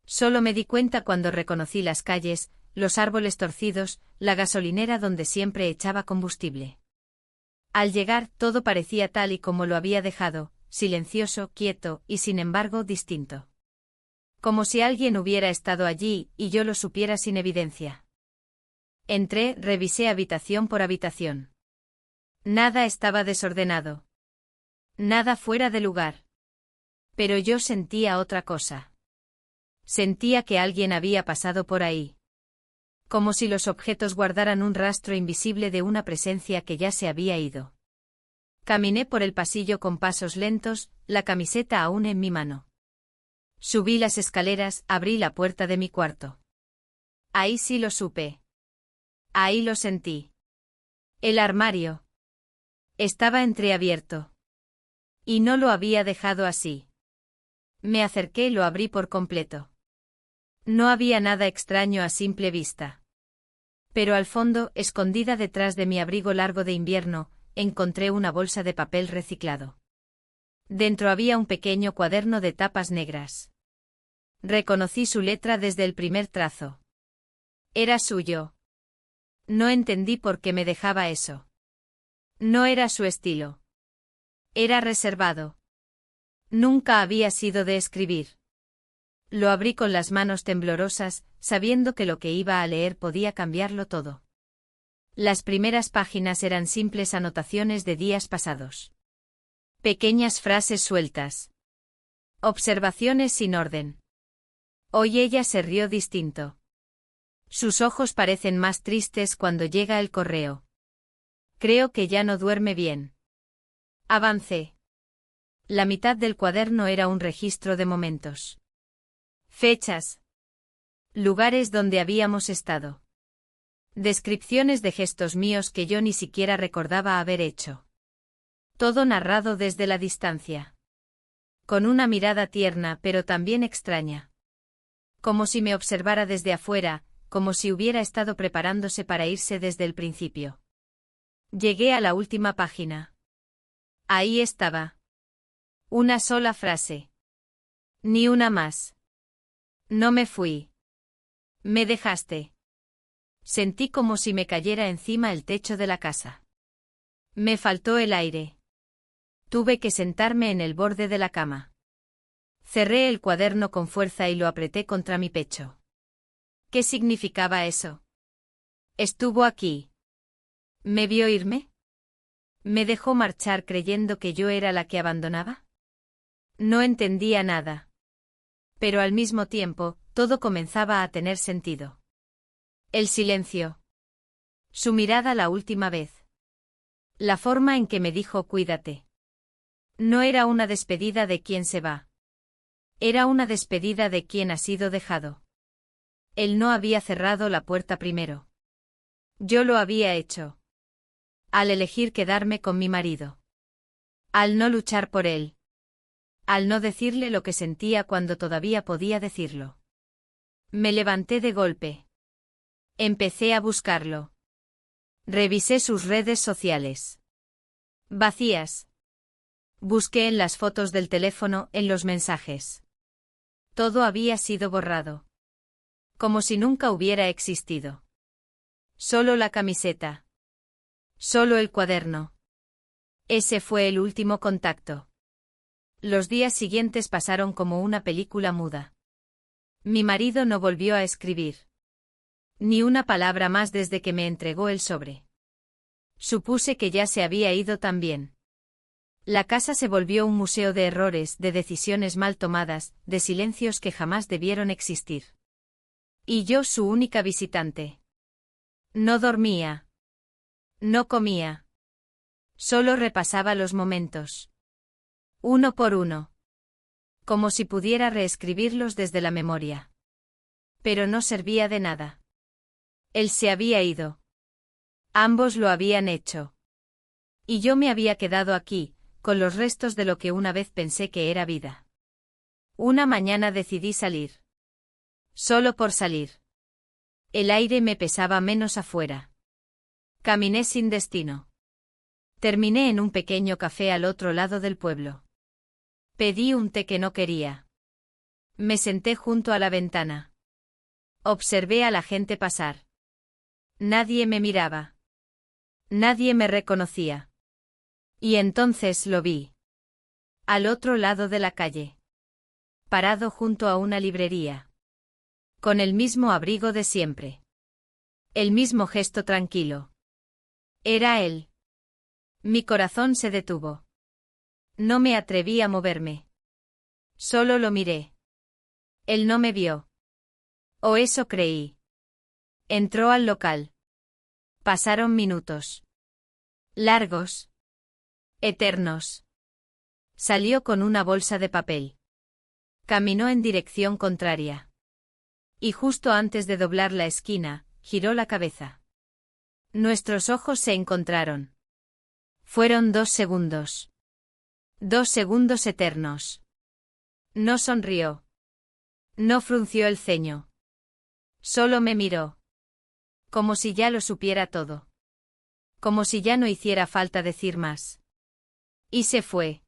Solo me di cuenta cuando reconocí las calles, los árboles torcidos, la gasolinera donde siempre echaba combustible. Al llegar, todo parecía tal y como lo había dejado, silencioso, quieto, y sin embargo distinto. Como si alguien hubiera estado allí, y yo lo supiera sin evidencia. Entré, revisé habitación por habitación. Nada estaba desordenado. Nada fuera de lugar. Pero yo sentía otra cosa. Sentía que alguien había pasado por ahí. Como si los objetos guardaran un rastro invisible de una presencia que ya se había ido. Caminé por el pasillo con pasos lentos, la camiseta aún en mi mano. Subí las escaleras, abrí la puerta de mi cuarto. Ahí sí lo supe. Ahí lo sentí. El armario estaba entreabierto. Y no lo había dejado así. Me acerqué y lo abrí por completo. No había nada extraño a simple vista. Pero al fondo, escondida detrás de mi abrigo largo de invierno, encontré una bolsa de papel reciclado. Dentro había un pequeño cuaderno de tapas negras. Reconocí su letra desde el primer trazo. Era suyo. No entendí por qué me dejaba eso. No era su estilo. Era reservado. Nunca había sido de escribir. Lo abrí con las manos temblorosas, sabiendo que lo que iba a leer podía cambiarlo todo. Las primeras páginas eran simples anotaciones de días pasados. Pequeñas frases sueltas. Observaciones sin orden. Hoy ella se rió distinto. Sus ojos parecen más tristes cuando llega el correo. Creo que ya no duerme bien. Avancé. La mitad del cuaderno era un registro de momentos. Fechas. Lugares donde habíamos estado. Descripciones de gestos míos que yo ni siquiera recordaba haber hecho. Todo narrado desde la distancia. Con una mirada tierna pero también extraña. Como si me observara desde afuera, como si hubiera estado preparándose para irse desde el principio. Llegué a la última página. Ahí estaba. Una sola frase. Ni una más. No me fui. Me dejaste. Sentí como si me cayera encima el techo de la casa. Me faltó el aire. Tuve que sentarme en el borde de la cama. Cerré el cuaderno con fuerza y lo apreté contra mi pecho. ¿Qué significaba eso? Estuvo aquí. ¿Me vio irme? ¿Me dejó marchar creyendo que yo era la que abandonaba? No entendía nada. Pero al mismo tiempo, todo comenzaba a tener sentido. El silencio. Su mirada la última vez. La forma en que me dijo cuídate. No era una despedida de quien se va. Era una despedida de quien ha sido dejado. Él no había cerrado la puerta primero. Yo lo había hecho. Al elegir quedarme con mi marido. Al no luchar por él. Al no decirle lo que sentía cuando todavía podía decirlo. Me levanté de golpe. Empecé a buscarlo. Revisé sus redes sociales. Vacías. Busqué en las fotos del teléfono, en los mensajes. Todo había sido borrado. Como si nunca hubiera existido. Solo la camiseta. Solo el cuaderno. Ese fue el último contacto. Los días siguientes pasaron como una película muda. Mi marido no volvió a escribir. Ni una palabra más desde que me entregó el sobre. Supuse que ya se había ido también. La casa se volvió un museo de errores, de decisiones mal tomadas, de silencios que jamás debieron existir. Y yo su única visitante. No dormía. No comía. Solo repasaba los momentos. Uno por uno. Como si pudiera reescribirlos desde la memoria. Pero no servía de nada. Él se había ido. Ambos lo habían hecho. Y yo me había quedado aquí, con los restos de lo que una vez pensé que era vida. Una mañana decidí salir. Solo por salir. El aire me pesaba menos afuera. Caminé sin destino. Terminé en un pequeño café al otro lado del pueblo. Pedí un té que no quería. Me senté junto a la ventana. Observé a la gente pasar. Nadie me miraba. Nadie me reconocía. Y entonces lo vi. Al otro lado de la calle. Parado junto a una librería. Con el mismo abrigo de siempre. El mismo gesto tranquilo. Era él. Mi corazón se detuvo. No me atreví a moverme. Solo lo miré. Él no me vio. O eso creí. Entró al local. Pasaron minutos. Largos. Eternos. Salió con una bolsa de papel. Caminó en dirección contraria. Y justo antes de doblar la esquina, giró la cabeza. Nuestros ojos se encontraron. Fueron 2 segundos. 2 segundos eternos. No sonrió. No frunció el ceño. Solo me miró. Como si ya lo supiera todo. Como si ya no hiciera falta decir más. Y se fue.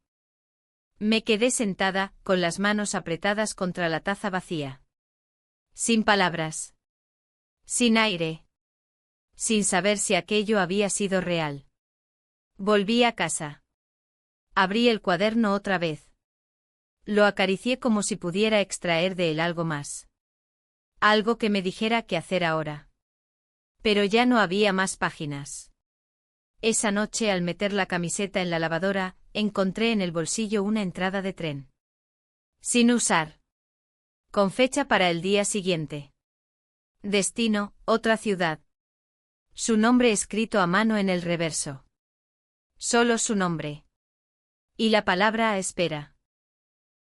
Me quedé sentada, con las manos apretadas contra la taza vacía. Sin palabras. Sin aire. Sin saber si aquello había sido real. Volví a casa. Abrí el cuaderno otra vez. Lo acaricié como si pudiera extraer de él algo más. Algo que me dijera qué hacer ahora. Pero ya no había más páginas. Esa noche, al meter la camiseta en la lavadora, encontré en el bolsillo una entrada de tren. Sin usar. Con fecha para el día siguiente. Destino, otra ciudad. Su nombre escrito a mano en el reverso. Solo su nombre. Y la palabra a espera.